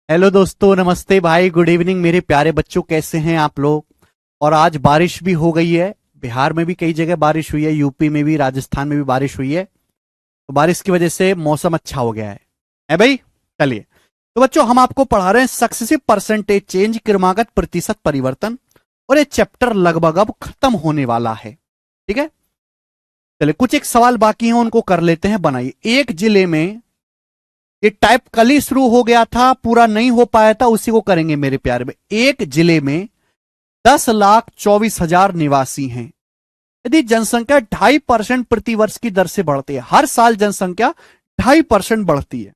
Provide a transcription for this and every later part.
Hello दोस्तों, नमस्ते भाई, गुड इवनिंग मेरे प्यारे बच्चों, कैसे हैं आप लोग। और आज बारिश भी हो गई है। बिहार में भी कई जगह बारिश हुई है, यूपी में भी, राजस्थान में भी बारिश हुई है। तो बारिश की वजह से मौसम अच्छा हो गया है भाई। चलिए, तो बच्चों हम आपको पढ़ा रहे हैं सक्सेसिव परसेंटेज चेंज, क्रमागत प्रतिशत परिवर्तन। और ये चैप्टर लगभग अब खत्म होने वाला है। ठीक है, चलिए कुछ एक सवाल बाकी हैं, उनको कर लेते हैं। बनाइए, एक जिले में, ये टाइप कल ही शुरू हो गया था, पूरा नहीं हो पाया था, उसी को करेंगे मेरे प्यारे में। एक जिले में 10,24,000 निवासी हैं। यदि जनसंख्या 2.5% प्रति वर्ष की दर से बढ़ती है, हर साल जनसंख्या 2.5% बढ़ती है,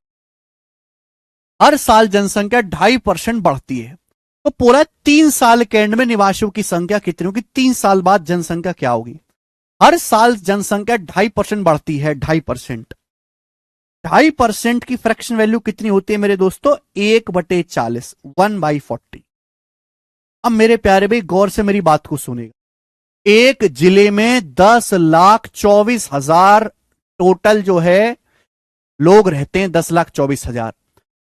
हर साल जनसंख्या 2.5% बढ़ती है, तो पूरा 3 साल के एंड में निवासियों की संख्या कितनी होगी? 3 साल बाद जनसंख्या क्या होगी? हर साल जनसंख्या 2.5% बढ़ती है, 2.5%। 2.5% की फ्रैक्शन वैल्यू कितनी होती है मेरे दोस्तों? 1/40, 1/40। अब मेरे प्यारे भाई गौर से मेरी बात को सुनेगा। एक जिले में 10,24,000 टोटल जो है लोग रहते हैं, 10,24,000।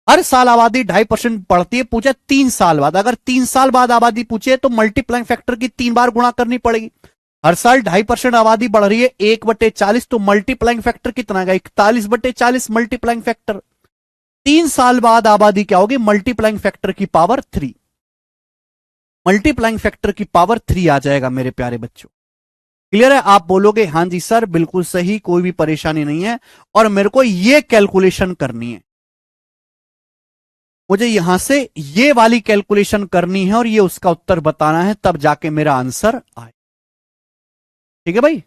हर साल आबादी 2.5% बढ़ती है। पूछा 3 साल बाद, अगर 3 साल बाद आबादी पूछे तो मल्टीप्लाइंग फैक्टर की 3 बार गुणा करनी पड़ेगी। हर साल 2.5% आबादी बढ़ रही है, 1/40, तो मल्टीप्लाइंग फैक्टर कितना आएगा? 41/40 मल्टीप्लाइंग फैक्टर। 3 साल बाद आबादी क्या होगी? मल्टीप्लाइंग फैक्टर की पावर 3, मल्टीप्लाइंग फैक्टर की पावर 3 आ जाएगा मेरे प्यारे बच्चों। क्लियर है? आप बोलोगे हां जी सर बिल्कुल सही, कोई भी परेशानी नहीं है। और मेरे को यह कैलकुलेशन करनी है, मुझे यहां से ये वाली कैलकुलेशन करनी है और ये उसका उत्तर बताना है, तब जाके मेरा आंसर आए। ठीक है भाई,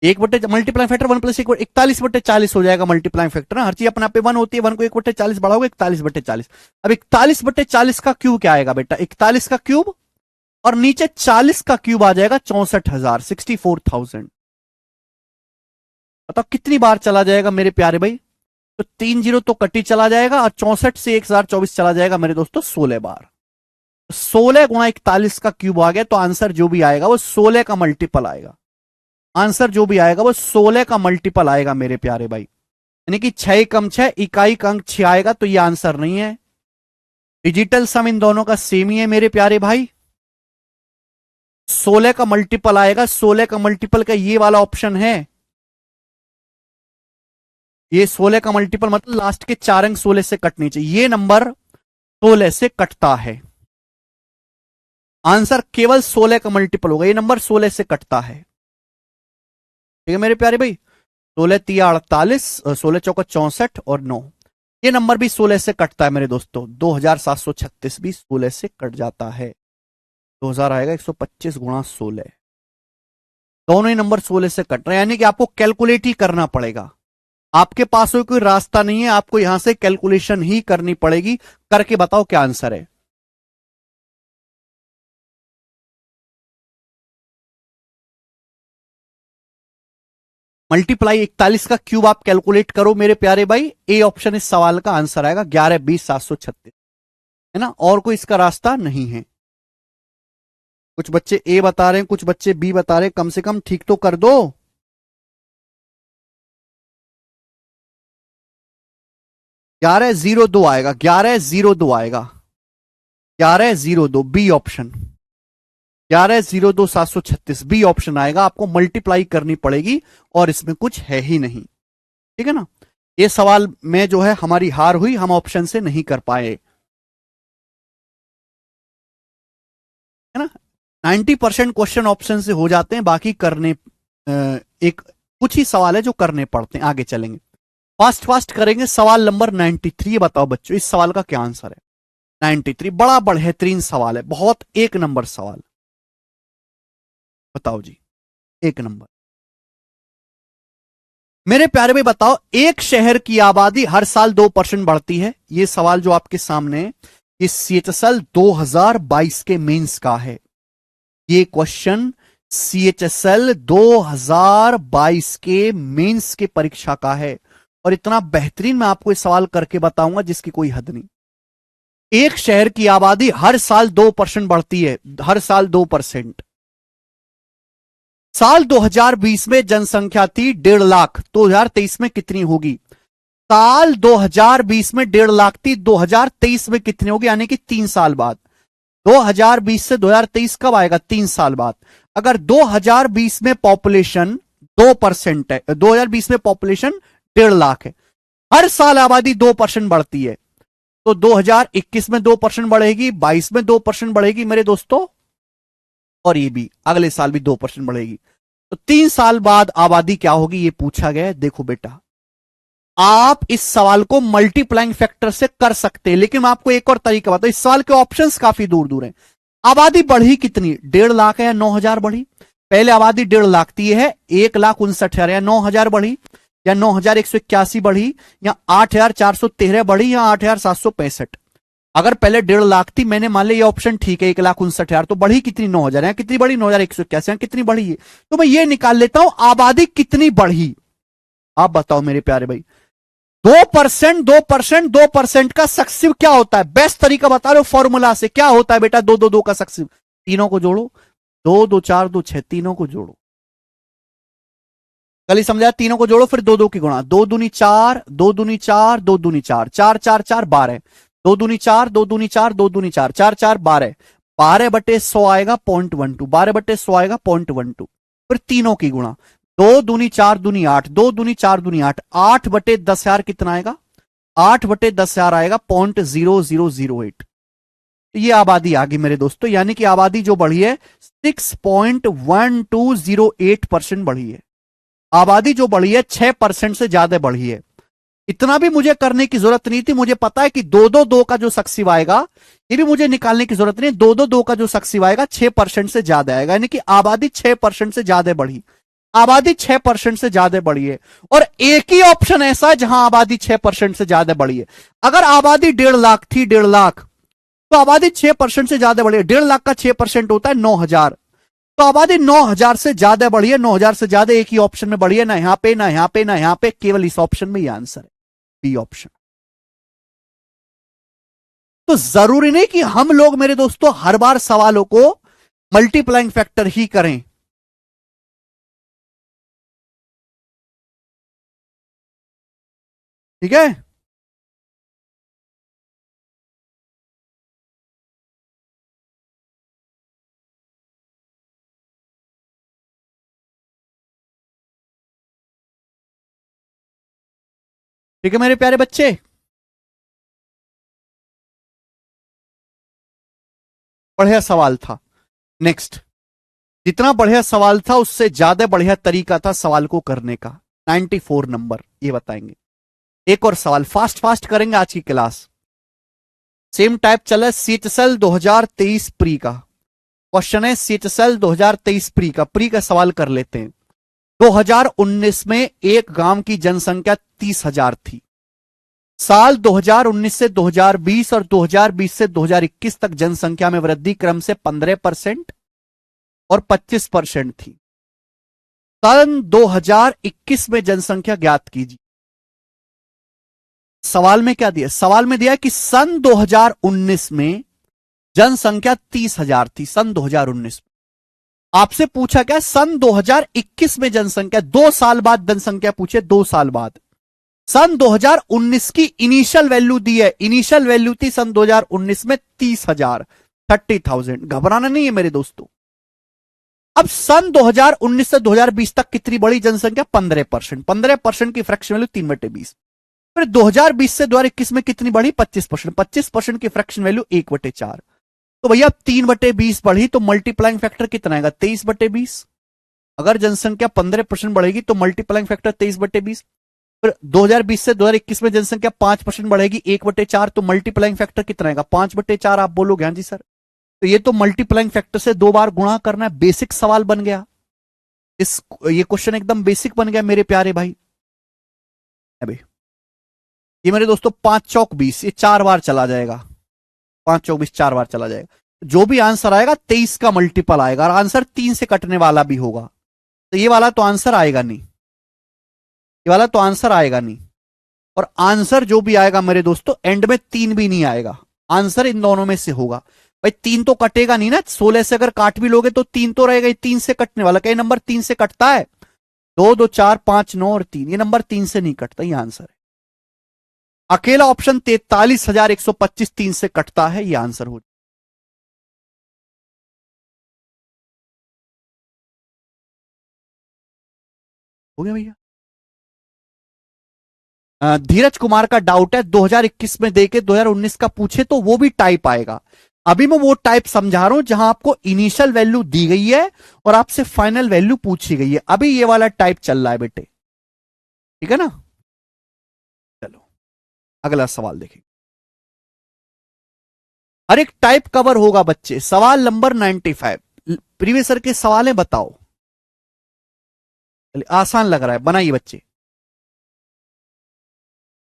1 बटे मल्टीप्लाइंग फैक्टर 1+1, 41/40 हो जाएगा मल्टीप्लाइंग फैक्टर ना। हर चीज अपने आप पे 1 होती है, 1 को 1/40 बढ़ाओगे 41/40। अब 41/40 का क्यूब क्या आएगा बेटा? 41 का क्यूब, और नीचे 40 का क्यूब आ जाएगा 64,000, 64,000। बताओ कितनी बार चला जाएगा मेरे प्यारे भाई? तो 3 0 तो कटी चला जाएगा, और 64 से 1024 चला जाएगा मेरे दोस्तों 16 बार। 16 गुणा 41 का क्यूब आ गया, तो आंसर जो भी आएगा वो 16 का मल्टीपल आएगा। आंसर जो भी आएगा वो 16 का मल्टीपल आएगा मेरे प्यारे भाई। यानी कि 6 कम 6, इकाई का अंक 6 आएगा, तो ये आंसर नहीं है। डिजिटल सम इन दोनों का सेम ही है मेरे प्यारे भाई। 16 का मल्टीपल आएगा, 16 का मल्टीपल का ये वाला ऑप्शन है। ये 16 का मल्टीपल मतलब लास्ट के 4 अंक 16 से कटने चाहिए, ये नंबर 16 से कटता है। आंसर केवल 16 का मल्टीपल होगा, ये नंबर 16 से कटता है। ठीक है मेरे प्यारे भाई, 16×3=48, 16×4=64 और 9, ये नंबर भी 16 से कटता है मेरे दोस्तों। 2736 भी 16 से कट जाता है। 2000 आएगा 125 गुणा 16, दोनों ही नंबर 16 से कट रहे हैं, यानी कि आपको कैलकुलेट ही करना पड़ेगा। आपके पास कोई रास्ता नहीं है, आपको यहां से कैलकुलेशन ही करनी पड़ेगी। करके बताओ क्या आंसर है। मल्टीप्लाई 41 का क्यूब आप कैलकुलेट करो मेरे प्यारे भाई, ए ऑप्शन इस सवाल का आंसर आएगा 11, 20, 736, है ना। और कोई इसका रास्ता नहीं है। कुछ बच्चे ए बता रहे हैं, कुछ बच्चे बी बता रहे हैं, कम से कम ठीक तो कर दो। 1102 आएगा, 1102 आएगा, 1102 बी ऑप्शन, 1102, 736 बी ऑप्शन आएगा। आपको मल्टीप्लाई करनी पड़ेगी और इसमें कुछ है ही नहीं। ठीक है ना। ये सवाल में जो है हमारी हार हुई, हम ऑप्शन से नहीं कर पाए, है ना। 90% क्वेश्चन ऑप्शन से हो जाते हैं, बाकी करने एक कुछ ही सवाल है जो करने पड़ते हैं। आगे चलेंगे, फास्ट फास्ट करेंगे। सवाल नंबर 93 बताओ बच्चों, इस सवाल का क्या आंसर है? 93 बड़ा बेहतरीन सवाल है, बहुत एक नंबर सवाल। बताओ जी, एक नंबर। मेरे प्यारे भाई बताओ, एक शहर की आबादी हर साल 2% बढ़ती है। ये सवाल जो आपके सामने, ये CHSL 2022 के मेंस का है। ये क्वेश्चन CHSL 2022 के मेंस के परीक्षा का है, और इतना बेहतरीन मैं आपको ये सवाल करके बताऊंगा जिसकी कोई हद नहीं। एक शहर की आबादी हर साल 2% बढ़ती है, हर साल 2%। साल 2020 में जनसंख्या थी 1.5 लाख, 2023 में कितनी होगी? साल 2020 में 1.5 लाख थी, 2023 में कितनी होगी, यानी कि 3 साल बाद। 2020 से 2023 कब आएगा, 3 साल बाद। अगर 2020 में पॉपुलेशन 2% है, 2020 में पॉपुलेशन 1.5 लाख है, हर साल आबादी 2% बढ़ती है, तो 2021 में 2% बढ़ेगी, 22 में 2% बढ़ेगी मेरे दोस्तों, और ये भी अगले साल भी 2% बढ़ेगी। तो 3 साल बाद आबादी क्या होगी, ये पूछा गया है। देखो बेटा, आप इस सवाल को मल्टीप्लाइंग फैक्टर से कर सकते हैं, लेकिन मैं आपको एक और तरीका बताऊं, इस सवाल के ऑप्शंस काफी दूर दूर हैं। आबादी बढ़ी कितनी, 1.5 लाख है या 9,000 बढ़ी। पहले आबादी 1.5 लाख थी, है 1,59,000 या 9,000 बढ़ी, या 9,181 बढ़ी, या 8,413 बढ़ी, या 8,765। अगर पहले 1.5 लाख थी, मैंने मान लिया ये ऑप्शन ठीक है, 1,59,000, तो बढ़ी कितनी, 9,000 है, कितनी बढ़ी, 9,181 कितनी बढ़ी है, तो मैं ये निकाल लेता हूं आबादी कितनी बढ़ी। आप बताओ मेरे प्यारे भाई, 2%, 2%, 2% का सक्सिव क्या होता है, बेस्ट तरीका बता रहे हो फॉर्मूला से, क्या होता है बेटा, 2 2 2 का सक्सिव, तीनों को जोड़ो, 2 2 4 2 6, तीनों को जोड़ो। कल ही समझाया, तीनों को जोड़ो फिर 2 2 की गुणा, 2 दूनी 4, 2 दूनी 4, 2 दूनी 4, 4 4 4 12, 2 दूनी 4, 2 दूनी 4, 2 दूनी 4, 4 4 12, 12/100 आएगा 0.12, 12/100 आएगा 0.12, फिर तीनों की गुणा, 2 दूनी 4 दूनी 8, 2 दूनी 4 दूनी 8, 8/10,000 कितना आएगा, 8/10,000 आएगा 0.0008। ये आबादी आ गई मेरे दोस्तों, यानी कि आबादी जो बढ़ी है 6.1208% बढ़ी है। आबादी जो बढ़ी है 6% से ज्यादा बढ़ी है। इतना भी मुझे करने की जरूरत नहीं थी, मुझे पता है कि 2 2 2 का जो सक्सिव आएगा, ये भी मुझे निकालने की जरूरत नहीं, 2 2 2 का जो सक्सिव आएगा 6% से ज्यादा आएगा, यानी कि आबादी 6% से ज्यादा बढ़ी। आबादी 6% से ज्यादा बढ़ी है, और एक ही ऑप्शन ऐसा है जहां आबादी 6% से ज्यादा बढ़ी है। अगर आबादी 1.5 लाख थी, 1.5 लाख, तो आबादी 6% से ज्यादा बढ़ी है। 1.5 लाख का 6% होता है 9,000, तो आबादी 9,000 से ज्यादा बढ़ी है। 9,000 से ज्यादा एक ही ऑप्शन में बढ़ी है, ना यहां पे, ना यहां पे, ना यहां पे, केवल इस ऑप्शन में ये आंसर है, बी ऑप्शन। तो जरूरी नहीं कि हम लोग मेरे दोस्तों हर बार सवालों को मल्टीप्लाइंग फैक्टर ही करें। ठीक है, ठीक है मेरे प्यारे बच्चे। बढ़िया सवाल था। नेक्स्ट, जितना बढ़िया सवाल था उससे ज्यादा बढ़िया तरीका था सवाल को करने का। 94 नंबर ये बताएंगे। एक और सवाल फास्ट फास्ट करेंगे आज की क्लास। सेम टाइप चला है, सीएचएसएल 2023 प्री का क्वेश्चन है। सीएचएसएल 2023 प्री का सवाल कर लेते हैं। 2019 में एक गांव की जनसंख्या 30,000 थी। साल 2019 से 2020 और 2020 से 2021 तक जनसंख्या में वृद्धि क्रम से 15% और 25% थी। सन 2021 में जनसंख्या ज्ञात कीजिए। सवाल में क्या दिया, सवाल में दिया कि सन 2019 में जनसंख्या 30,000 थी। सन 2019 में आपसे पूछा क्या, सन 2021 में जनसंख्या, 2 साल बाद जनसंख्या पूछे, 2 साल बाद। सन 2019 की इनिशियल वैल्यू दी है, इनिशियल वैल्यू थी सन 2019 में 30,000, 30,000। घबराना नहीं है मेरे दोस्तों। अब सन 2019 से 2020 तक कितनी बड़ी जनसंख्या, 15%। 15% की फ्रैक्शन वैल्यू 3/20। फिर 2020 से 2021 में कितनी बढ़ी, 25%। 25% की फ्रैक्शन वैल्यू 1/4। तो भैया 3/20 बढ़ी, तो मल्टीप्लाइंग फैक्टर कितना आएगा, 23/20। अगर जनसंख्या 15% बढ़ेगी तो मल्टीप्लाइंग फैक्टर 23/20। फिर 2020 से 2021 में जनसंख्या 5% बढ़ेगी, 1/4, तो मल्टीप्लाइंग फैक्टर कितना आएगा, 5/4। आप बोलोगे हाँ जी सर, तो ये तो मल्टीप्लाइंग फैक्टर से 2 बार गुणा करना है। बेसिक सवाल बन गया, ये क्वेश्चन एकदम बेसिक बन गया मेरे प्यारे भाई। अभी ये मेरे दोस्तों 5 चौक 20, ये 4 बार चला जाएगा। 5 चौक 20 4 बार चला जाएगा। जो भी आंसर आएगा 23 का मल्टीपल आएगा, और आंसर 3 से कटने वाला भी होगा। तो ये वाला तो आंसर आएगा नहीं, ये वाला तो आंसर आएगा नहीं। और आंसर जो भी आएगा मेरे दोस्तों एंड में 3 भी नहीं आएगा, आंसर इन दोनों में से होगा। भाई 3 तो कटेगा नहीं ना, 16 से अगर काट भी लोगे तो 3 तो रहेगा, 3 से कटने वाला। कई नंबर 3 से कटता है, 2 2 4 5 9 और 3, ये नंबर 3 से नहीं कटता, ये आंसर है। अकेला ऑप्शन 43,125 3 से कटता है, यह आंसर हो गया भैया। धीरज कुमार का डाउट है 2021 में देके 2019 का पूछे तो वो भी टाइप आएगा। अभी मैं वो टाइप समझा रहा हूं जहां आपको इनिशियल वैल्यू दी गई है और आपसे फाइनल वैल्यू पूछी गई है। अभी ये वाला टाइप चल रहा है बेटे, ठीक है ना। चलो अगला सवाल देखें। हर एक टाइप कवर होगा बच्चे। सवाल नंबर 95 प्रीवियस ईयर के सवाल है, बताओ। चलिए आसान लग रहा है, बनाइए बच्चे।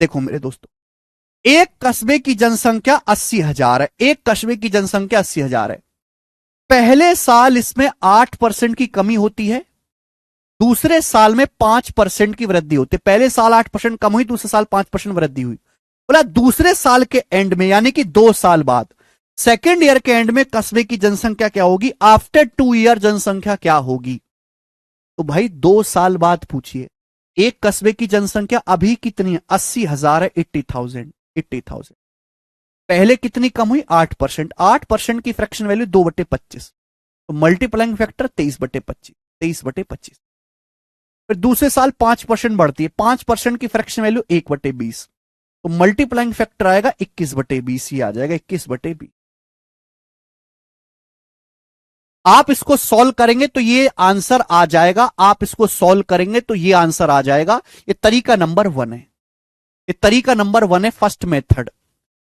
देखो मेरे दोस्तों, एक कस्बे की जनसंख्या 80,000 है। एक कस्बे की जनसंख्या 80,000 है। पहले साल इसमें 8% की कमी होती है, दूसरे साल में 5% की वृद्धि होती है। पहले साल 8% कम हुई, दूसरे साल 5% वृद्धि हुई। बोला दूसरे साल के एंड में यानी कि 2 साल बाद, सेकेंड ईयर के एंड में कस्बे की जनसंख्या क्या होगी, आफ्टर 2 ईयर जनसंख्या क्या होगी। तो भाई 2 साल बाद पूछिए। एक कस्बे की जनसंख्या अभी कितनी है, 80,000 है, 80,000। पहले कितनी कम हुई, 8%। 8% की फ्रैक्शन वैल्यू 2/25, तो मल्टीप्लाइंग फैक्टर 23/25, 23/25। फिर दूसरे साल 5% बढ़ती है, 5% की फ्रैक्शन वैल्यू 1/20, तो मल्टीप्लाइंग फैक्टर आएगा 21/20, ही आ जाएगा 21/20। आप इसको सॉल्व करेंगे तो ये आंसर आ जाएगा, आप इसको सॉल्व करेंगे तो ये आंसर आ जाएगा। ये तरीका नंबर 1 है, ये तरीका नंबर 1 है, फर्स्ट मेथड।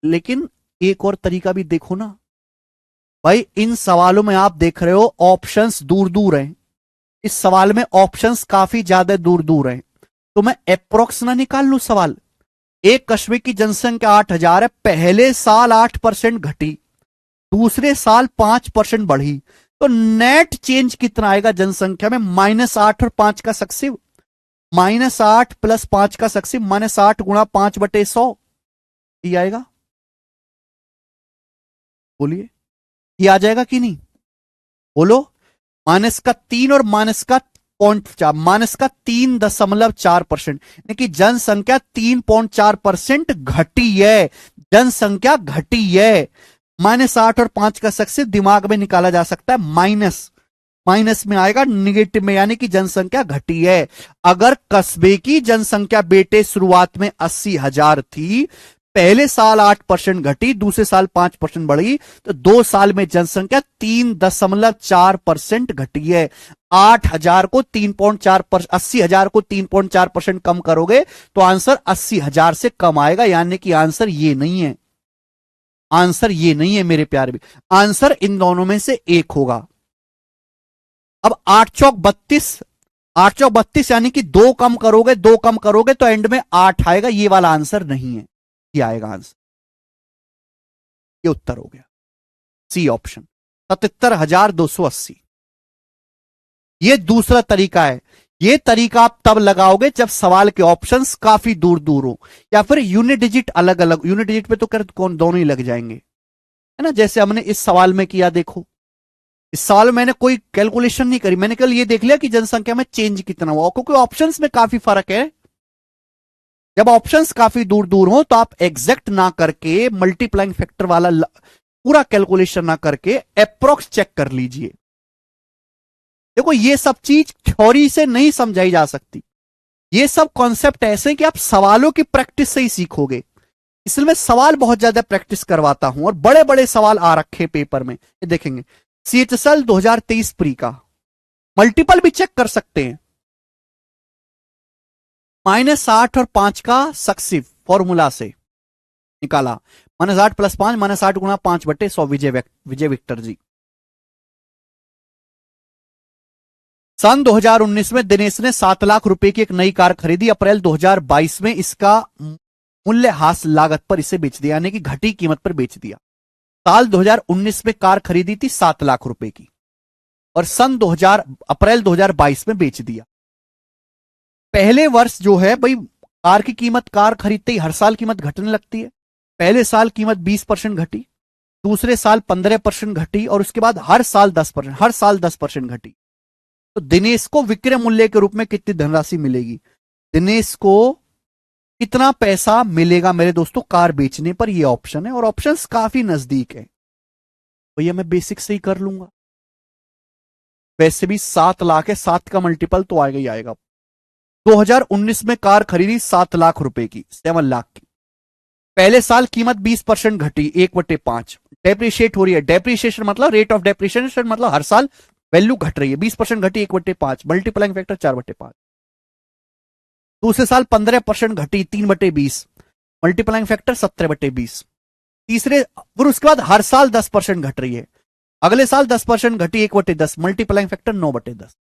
लेकिन एक और तरीका भी देखो ना भाई, इन सवालों में आप देख रहे हो ऑप्शंस दूर दूर हैं। इस सवाल में ऑप्शंस काफी ज्यादा दूर दूर हैं, तो मैं अप्रोक्स ना निकाल लूं सवाल। एक कस्बे की जनसंख्या 8,000 है, पहले साल 8% घटी, दूसरे साल 5% बढ़ी, तो नेट चेंज कितना आएगा जनसंख्या में, -8 और 5 का सक्सिव, -8 + 5 का सक्सिव, -8 गुणा 5/100, ये आएगा। बोलिए ये आ जाएगा कि नहीं, बोलो। -3 और -0.4, -3.4%, यानी कि जनसंख्या 3.4% घटी है, जनसंख्या घटी है। -8 और 5 का सक्सेस दिमाग में निकाला जा सकता है, माइनस माइनस में आएगा, निगेटिव में, यानी कि जनसंख्या घटी है। अगर कस्बे की जनसंख्या बेटे शुरुआत में 80,000 थी, पहले साल 8% घटी, दूसरे साल 5% बढ़ी, तो 2 साल में जनसंख्या 3.4% घटी है। 8,000 को 3.4%, 80,000 को 3.4% कम करोगे तो आंसर 80,000 से कम आएगा, यानी कि आंसर ये नहीं है, आंसर ये नहीं है मेरे प्यारे भी, आंसर इन दोनों में से एक होगा। अब 8 चौक 32, 8 चौक 32 यानी कि 2 कम करोगे, 2 कम करोगे तो एंड में 8 आएगा, ये वाला आंसर नहीं है, ये आएगा आंसर। ये उत्तर हो गया, सी ऑप्शन 77,280। ये दूसरा तरीका है। ये तरीका आप तब लगाओगे जब सवाल के ऑप्शंस काफी दूर दूर हो, या फिर यूनिट डिजिट अलग अलग, यूनिट डिजिट पे तो कर कौन दोनों ही लग जाएंगे, है ना। जैसे हमने इस सवाल में किया, देखो इस सवाल में मैंने कोई कैलकुलेशन नहीं करी, मैंने केवल ये देख लिया कि जनसंख्या में चेंज कितना हुआ, क्योंकि ऑप्शंस में काफी फर्क है। जब ऑप्शंस काफी दूर दूर हो तो आप एग्जैक्ट ना करके, मल्टीप्लाइंग फैक्टर वाला पूरा कैलकुलेशन ना करके अप्रोक्स चेक कर लीजिए। देखो ये सब चीज थ्योरी से नहीं समझाई जा सकती, ये सब कॉन्सेप्ट ऐसे हैं कि आप सवालों की प्रैक्टिस से ही सीखोगे। इसलिए मैं सवाल बहुत ज्यादा प्रैक्टिस करवाता हूं, और बड़े बड़े सवाल आ रखे पेपर में, ये देखेंगे। CHSL 2023 प्री का मल्टीपल भी चेक कर सकते हैं। -8 और 5 का सक्सिव फॉर्मूला से निकाला, -8 + 5, -8 गुणा 5/100, विजय विक्टर जी। सन 2019 में दिनेश ने 7 लाख रुपए की एक नई कार खरीदी। अप्रैल 2022 में इसका मूल्यह्रास लागत पर इसे बेच दिया, यानी कि घटी कीमत पर बेच दिया। साल 2019 में कार खरीदी थी 7 लाख रुपए की, और सन 2000 अप्रैल 2022 में बेच दिया। पहले वर्ष जो है भाई, कार की कीमत, कार खरीदते ही हर साल कीमत घटने लगती है। पहले साल कीमत 20% घटी, दूसरे साल 15% घटी, और उसके बाद हर साल 10%, हर साल 10% घटी। तो दिनेश को विक्रय मूल्य के रूप में कितनी धनराशि मिलेगी, दिनेश को कितना पैसा मिलेगा मेरे दोस्तों कार बेचने पर, ये ऑप्शन है और ऑप्शंस काफी नजदीक है। भैया मैं बेसिक से ही कर लूंगा, वैसे भी 7 लाख है, 7 का मल्टीपल तो आएगा ही आएगा। 2019 में कार खरीदी 7 लाख रुपए की, 7 लाख की। पहले साल कीमत 20% घटी, 1/5। डेप्रिशिएट हो रही है, डेप्रिशिएशन मतलब रेट ऑफ डेप्रिशिएशन मतलब हर साल वैल्यू घट रही है, 20% घटी 1/5, मल्टीप्लाइंग फैक्टर 4/5। दूसरे साल 15% घटी, 3/20, मल्टीप्लाइंग फैक्टर 17/20। तीसरे, फिर उसके बाद हर साल 10% घट रही है, अगले साल 10% घटी, 1/10, मल्टीप्लाइंग फैक्टर 9/10।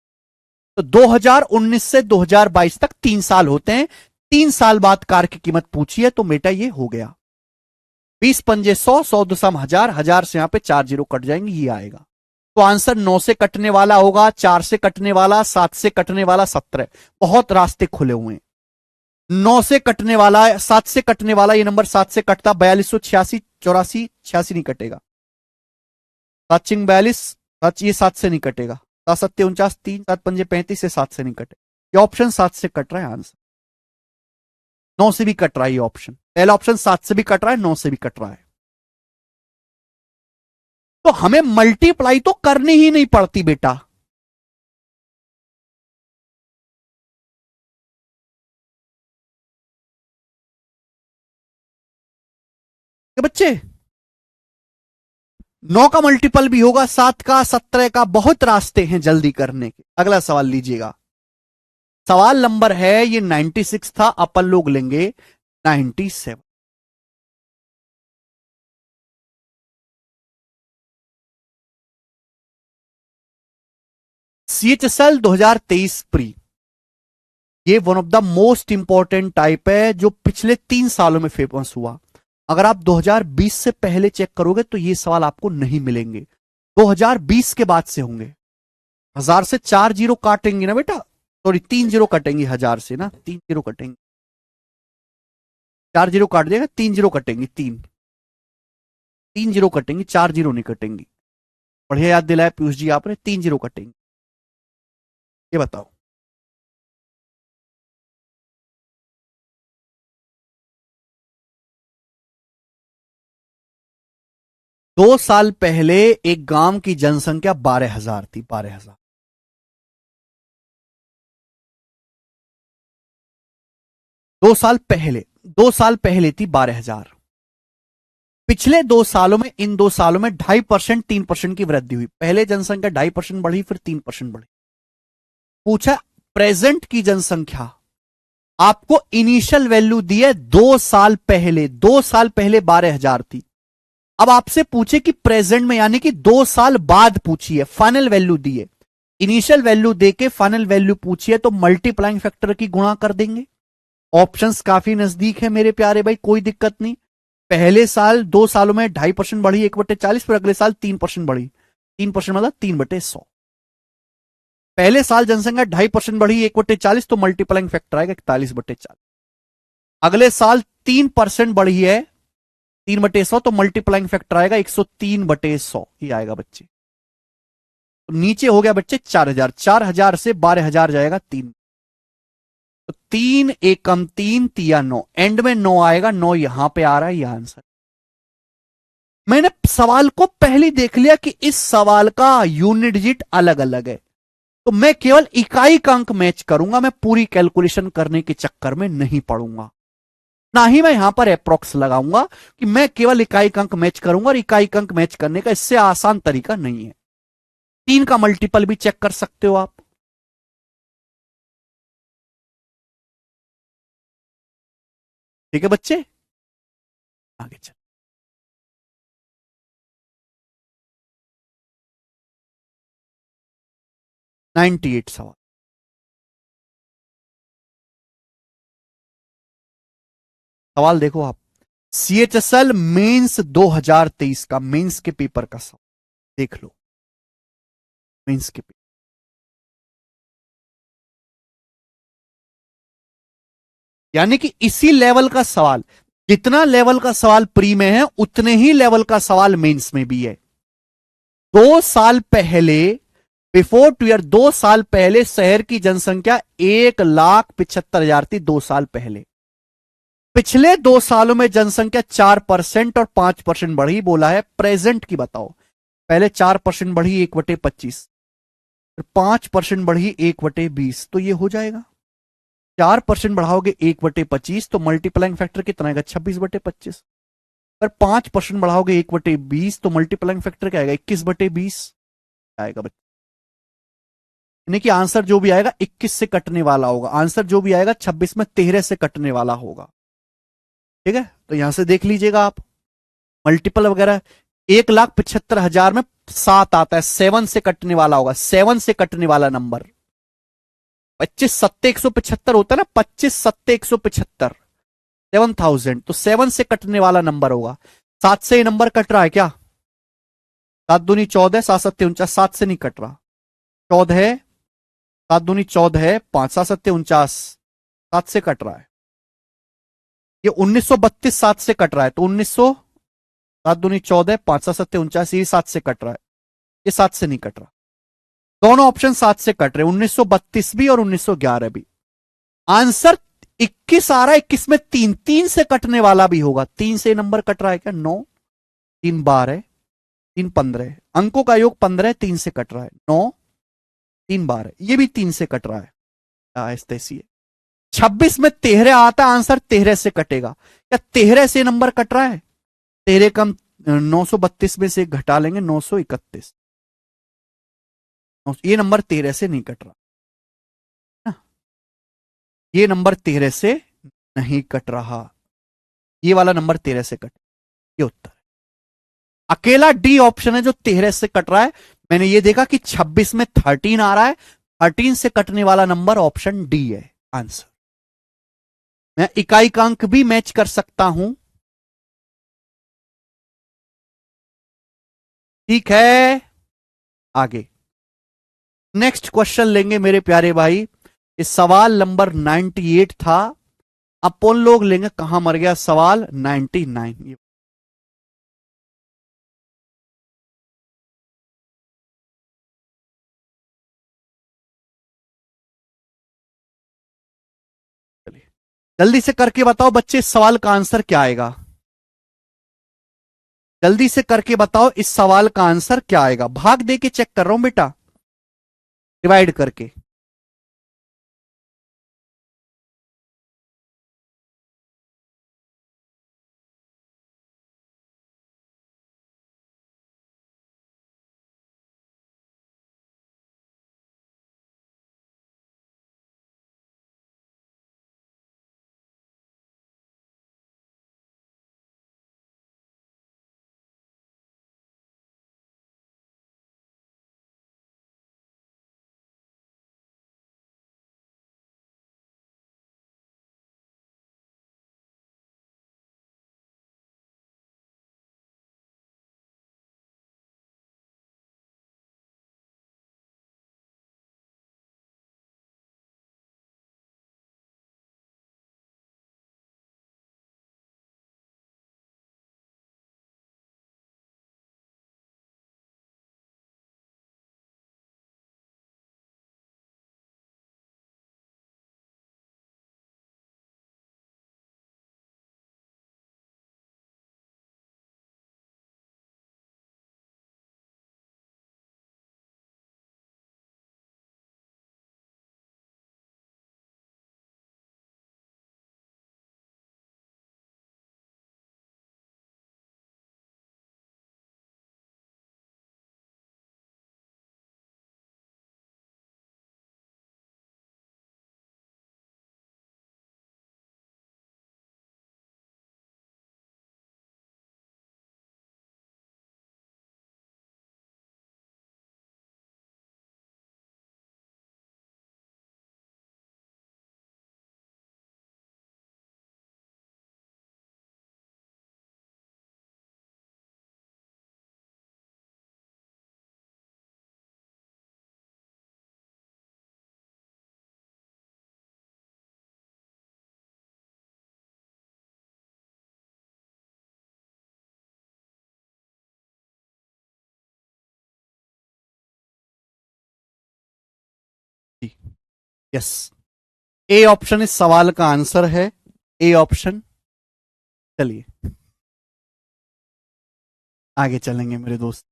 तो 2019 से 2022 तक 3 साल होते हैं, 3 साल बाद कार की कीमत पूछी है, तो बेटा ये हो गया 20 पंजे 100, 100 दशम 1000, 1000 से यहां पे 4 जीरो कट जाएंगे, ये आएगा। तो आंसर 9 से कटने वाला होगा, 4 से कटने वाला, 7 से कटने वाला, 17। बहुत रास्ते खुले हुए हैं। 9 से कटने वाला, 7 से कटने वाला, ये नंबर 7 से कटता 4286, 84, 86 नहीं कटेगा। 7 42, ये 7 से नहीं कटेगा। 7 7 49, 3 7 पंजे 35 से 7 से नहीं कटे, ये ऑप्शन 7 से कट रहा है आंसर। 9 से भी कट रहा है ये ऑप्शन, पहला ऑप्शन 7 से भी कट रहा है, 9 से भी कट रहा है। तो हमें मल्टीप्लाई तो करनी ही नहीं पड़ती बेटा। बच्चे 9 का मल्टीपल भी होगा, 7 का, 17 का, बहुत रास्ते हैं जल्दी करने के। अगला सवाल लीजिएगा, सवाल नंबर है, ये 96 था, अपन लोग लेंगे 97। CHSL 2023 प्री, ये one of the most important type है जो पिछले 3 सालों में फेमस हुआ। अगर आप 2020 से पहले चेक करोगे तो ये सवाल आपको नहीं मिलेंगे, 2020 के बाद से होंगे। 1000 से 4 जीरो काटेंगे ना बेटा, सॉरी 3 जीरो कटेंगे, 1000 से ना 3 जीरो कटेंगे, 4 जीरो काट देगा, 3 जीरो कटेंगे, 3 जीरो कटेंगे, 4 जीरो नहीं कटेंगे। बढ़िया याद दिलाया पीयूष जी आपने, 3 जीरो कटेंगे। ये बताओ, 2 साल पहले एक गांव की जनसंख्या 12,000 थी, 12,000। 2 साल पहले, 2 साल पहले थी 12,000। पिछले 2 सालों में, इन 2 सालों में 2.5%, 3% की वृद्धि हुई। पहले जनसंख्या 2.5% बढ़ी, फिर 3% बढ़ी। पूछा प्रेजेंट की जनसंख्या, आपको इनिशियल वैल्यू दी है 2 साल पहले, 2 साल पहले 12,000 थी। अब आपसे पूछे कि प्रेजेंट में, यानी कि 2 साल बाद पूछी है, फाइनल वैल्यू दी है, इनिशियल वैल्यू देके फाइनल वैल्यू पूछी है, तो मल्टीप्लाइंग फैक्टर की गुणा कर देंगे। ऑप्शंस काफी नजदीक है मेरे प्यारे भाई, कोई दिक्कत नहीं। पहले साल 2 सालों में 2.5% बढ़ी, 1/40, फिर अगले साल 3% बढ़ी, 3% मतलब 3/100। पहले साल जनसंख्या 2.5% बढ़ी, 1/40, तो मल्टीप्लाइंग फैक्टर आएगा 41/40। अगले साल 3% बढ़ी है, 3/100, तो मल्टीप्लाइंग फैक्टर आएगा 103/100, ये आएगा बच्चे। तो नीचे हो गया बच्चे 4,000, 4,000 से 12,000 जाएगा 3, तो 3 एकम 3 तिया 9, एंड में 9 आएगा, 9 यहां पे आ रहा है, यह आंसर। मैंने सवाल को पहले देख लिया कि इस सवाल का यूनिट डिजिट अलग अलग है, तो मैं केवल इकाई का अंक मैच करूंगा, मैं पूरी कैलकुलेशन करने के चक्कर में नहीं पड़ूंगा, ना ही मैं यहां पर अप्रोक्स लगाऊंगा कि मैं केवल इकाई का अंक मैच करूंगा, और इकाई का अंक मैच करने का इससे आसान तरीका नहीं है। 3 का मल्टीपल भी चेक कर सकते हो आप। ठीक है बच्चे, आगे चल। 98 सवाल, सवाल देखो आप, CHSL मेंस 2023 का, मेंस के पेपर का सवाल देख लो, मेंस के पेपर। यानी कि इसी लेवल का सवाल, जितना लेवल का सवाल प्री में है, उतने ही लेवल का सवाल मेंस में भी है। 2 साल पहले, बिफोर 2 ईयर, 2 साल पहले शहर की जनसंख्या 1,75,000 थी, 2 साल पहले। पिछले 2 सालों में जनसंख्या 4% और 5% बढ़ी, बोला है प्रेजेंट की बताओ। पहले 4% बढ़ी 1/25, फिर 5% बढ़ी 1/20, तो ये हो जाएगा। 4% बढ़ाओगे 1/25 तो मल्टीप्लाइंग फैक्टर कितना आएगा? 26/25। पर 5% बढ़ाओगे 1/20 तो मल्टीप्लाइंग फैक्टर क्या आएगा? 21/20 आएगा बच्चे। यानी कि आंसर जो भी आएगा 21 से कटने वाला होगा, आंसर जो भी आएगा 26 में 13 से कटने वाला होगा। ठीक है, तो यहां से देख लीजिएगा आप मल्टीपल वगैरह। 1,75,000 में 7 आता है, 7 से कटने वाला होगा, 7 से कटने वाला नंबर। 25 सत्ते 175 होता है ना, 25 सत्ते 175, 7,000, तो 7 से कटने वाला नंबर होगा। 7 से ये नंबर कट रहा है क्या? 7 दूनी 14, 7 सत्ते 49, 7 से नहीं कट रहा। 14 है, 7 दूनी 14 है, 5 7 सत्ते 49, 7 से कट रहा है। ये 1932 7 से कट रहा है, तो 1900, 7 दूनी 14, 5 7 सत्ते 49, ये 7 से कट रहा है, ये 7 से नहीं कट रहा। दोनों ऑप्शन 7 से कट रहे, 1932 भी और 1911 भी। आंसर 21 आ रहा है, 21 में 3 3 से कटने वाला भी होगा। 3 से नंबर कट रहा है क्या? 9, 3 12, 3 15, अंकों का योग 15, 3 से कट रहा है। 9, 3 12, ये भी 3 से कट रहा है। आहिस्ते से 26 में 13 आता, आंसर 13 से कटेगा क्या? 13 से नंबर कट रहा है। 13 कम 932 में से घटा लेंगे, 931, ये नंबर 13 से नहीं कट रहा ना, ये नंबर 13 से नहीं कट रहा, ये वाला नंबर 13 से कट, ये उत्तर है। अकेला डी ऑप्शन है जो 13 से कट रहा है। मैंने ये देखा कि 26 में 13 आ रहा है, 13 से कटने वाला नंबर ऑप्शन डी है आंसर। मैं इकाई का अंक भी मैच कर सकता हूं। ठीक है, आगे नेक्स्ट क्वेश्चन लेंगे मेरे प्यारे भाई। इस सवाल नंबर 98 था, अपन लोग लेंगे कहां मर गया सवाल 99। चलिए जल्दी से करके बताओ बच्चे, इस सवाल का आंसर क्या आएगा? जल्दी से करके बताओ इस सवाल का आंसर क्या आएगा? भाग दे के चेक कर रहा हूं बेटा, डिवाइड करके। यस, ए ऑप्शन इस सवाल का आंसर है, ए ऑप्शन। चलिए आगे चलेंगे मेरे दोस्त।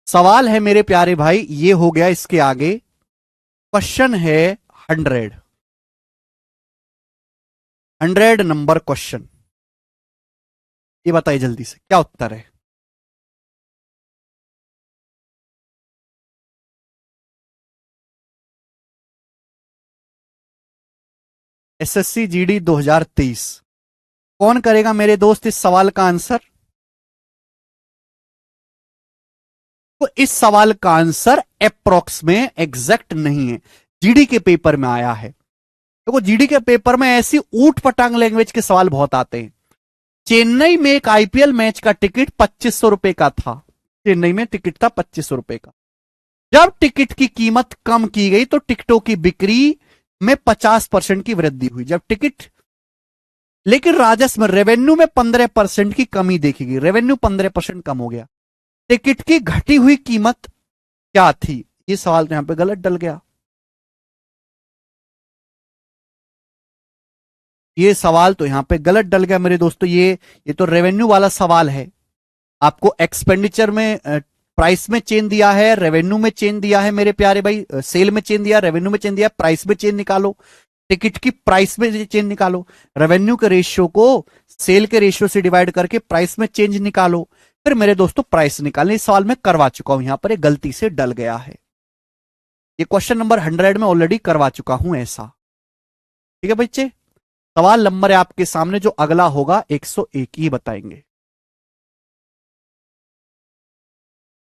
सवाल है मेरे प्यारे भाई, ये हो गया, इसके आगे क्वेश्चन है 100। 100 नंबर क्वेश्चन। ये बताइए जल्दी से क्या उत्तर है। SSC GD 2023। कौन करेगा मेरे दोस्त इस सवाल का आंसर? तो इस सवाल का आंसर अप्रोक्स में एग्जैक्ट नहीं है, जीडी के पेपर में आया है। देखो जीडी के पेपर में ऐसी ऊट पटांग लैंग्वेज के सवाल बहुत आते हैं। चेन्नई में एक आईपीएल मैच का टिकट 2500 रुपए का था। चेन्नई में टिकट था 2500 रुपए का। जब टिकट की कीमत कम की गई तो टिकटों की बिक्री में 50% की वृद्धि हुई। जब टिकट, लेकिन राजस्व में, रेवेन्यू में 15% की कमी देखी गई। रेवेन्यू 15% कम हो गया। टिकट की घटी हुई कीमत क्या थी? ये सवाल तो यहां पे गलत डल गया। ये सवाल तो यहां पे गलत डल गया मेरे दोस्तों। ये तो रेवेन्यू वाला सवाल है। आपको एक्सपेंडिचर में प्राइस में चेंज दिया है, रेवेन्यू में चेंज दिया है मेरे प्यारे भाई। सेल में चेंज दिया, रेवेन्यू में चेंज दिया, प्राइस में चेंज निकालो। टिकट की प्राइस में चेंज निकालो। रेवेन्यू के रेशियो को सेल के रेशियो से डिवाइड करके प्राइस में चेंज निकालो। फिर मेरे दोस्तों प्राइस निकालने। इस सवाल में करवा चुका हूं, यहां पर एक गलती से डल गया है। ये क्वेश्चन नंबर 100 में ऑलरेडी करवा चुका हूं ऐसा। ठीक है बच्चे। सवाल नंबर है आपके सामने, जो अगला होगा 101 ही बताएंगे।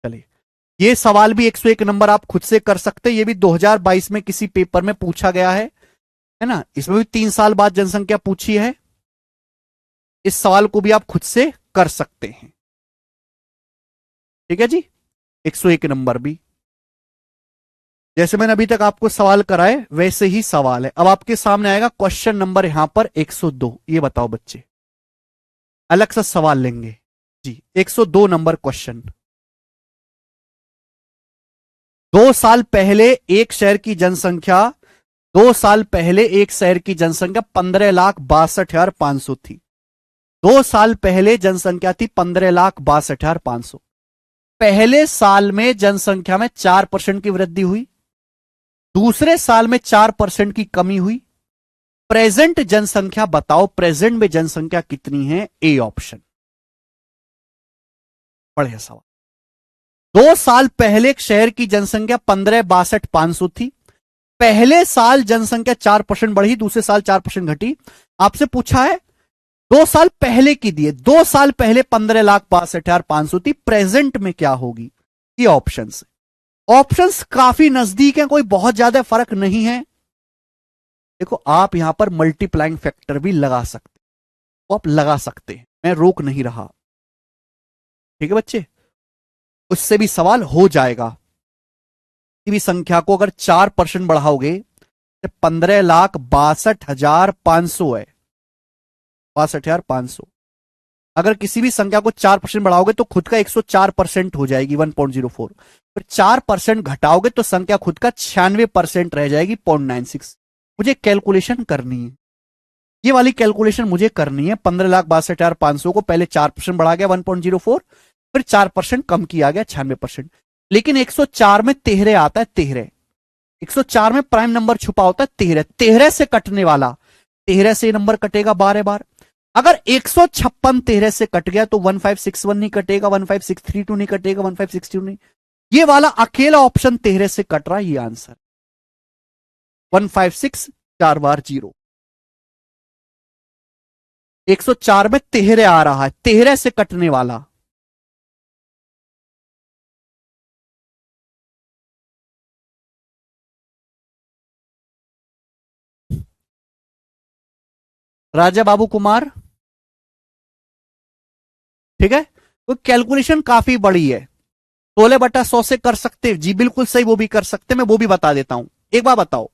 चलिए, ये सवाल भी 101 नंबर आप खुद से कर सकते हैं। ये भी 2022 में किसी पेपर में पूछा गया है ना। इसमें भी 3 साल बाद जनसंख्या पूछी है। इस सवाल को भी आप खुद से कर सकते हैं। ठीक है जी। 101 नंबर भी जैसे मैंने अभी तक आपको सवाल कराए वैसे ही सवाल है। अब आपके सामने आएगा क्वेश्चन नंबर यहां पर 102। ये बताओ बच्चे, अलग सा सवाल लेंगे जी। 102 नंबर क्वेश्चन। 2 साल पहले एक शहर की जनसंख्या 2 साल पहले एक शहर की जनसंख्या 15,62,500 थी। 2 साल पहले जनसंख्या थी 15,62,500। पहले साल में जनसंख्या में 4% की वृद्धि हुई, दूसरे साल में 4% की कमी हुई। प्रेजेंट जनसंख्या बताओ, प्रेजेंट में जनसंख्या कितनी है? A option. बढ़िया सवाल। 2 साल पहले एक शहर की जनसंख्या 15,62,500 थी। पहले साल जनसंख्या 4% बढ़ी, दूसरे साल 4% घटी। आपसे पूछा है 2 साल पहले की दिए, 2 साल पहले 15,62,500 थी, प्रेजेंट में क्या होगी? ये ऑप्शन है। ऑप्शंस काफी नजदीक हैं, कोई बहुत ज्यादा फर्क नहीं है। देखो आप यहां पर मल्टीप्लाइंग फैक्टर भी लगा सकते, तो आप लगा सकते हैं, मैं रोक नहीं रहा। ठीक है बच्चे, उससे भी सवाल हो जाएगा। किसी भी संख्या को अगर 4% बढ़ाओगे तो 15,62,500 है। 62,500। अगर किसी भी संख्या को 4% बढ़ाओगे तो खुद का 104% हो जाएगी, 1.04। फिर 4% घटाओगे तो संख्या खुद का 96% रह जाएगी, 0.96। मुझे कैलकुलेशन करनी है, ये वाली कैलकुलेशन मुझे करनी है। 15,62,500 को पहले 4% बढ़ा गया 1.04, फिर 4% कम किया गया 96%। लेकिन 104 में 13 आता है, 13 104 में प्राइम नंबर छुपा होता है 13। 13 से कटने वाला, 13 से नंबर कटेगा 12 बार। अगर 156 13 से कट गया तो 1561 नहीं कटेगा, 15632 नहीं कटेगा, 1562 नहीं। ये वाला अकेला ऑप्शन 13 से कट रहा है, ये आंसर 156 4 बार 0। 104 में 13 आ रहा है, 13 से कटने वाला। राजा बाबू कुमार, ठीक है। तो कैलकुलेशन काफी बड़ी है। 16/100 से कर सकते जी, बिल्कुल सही, वो भी कर सकते, मैं वो भी बता देता हूं। एक बार बताओ,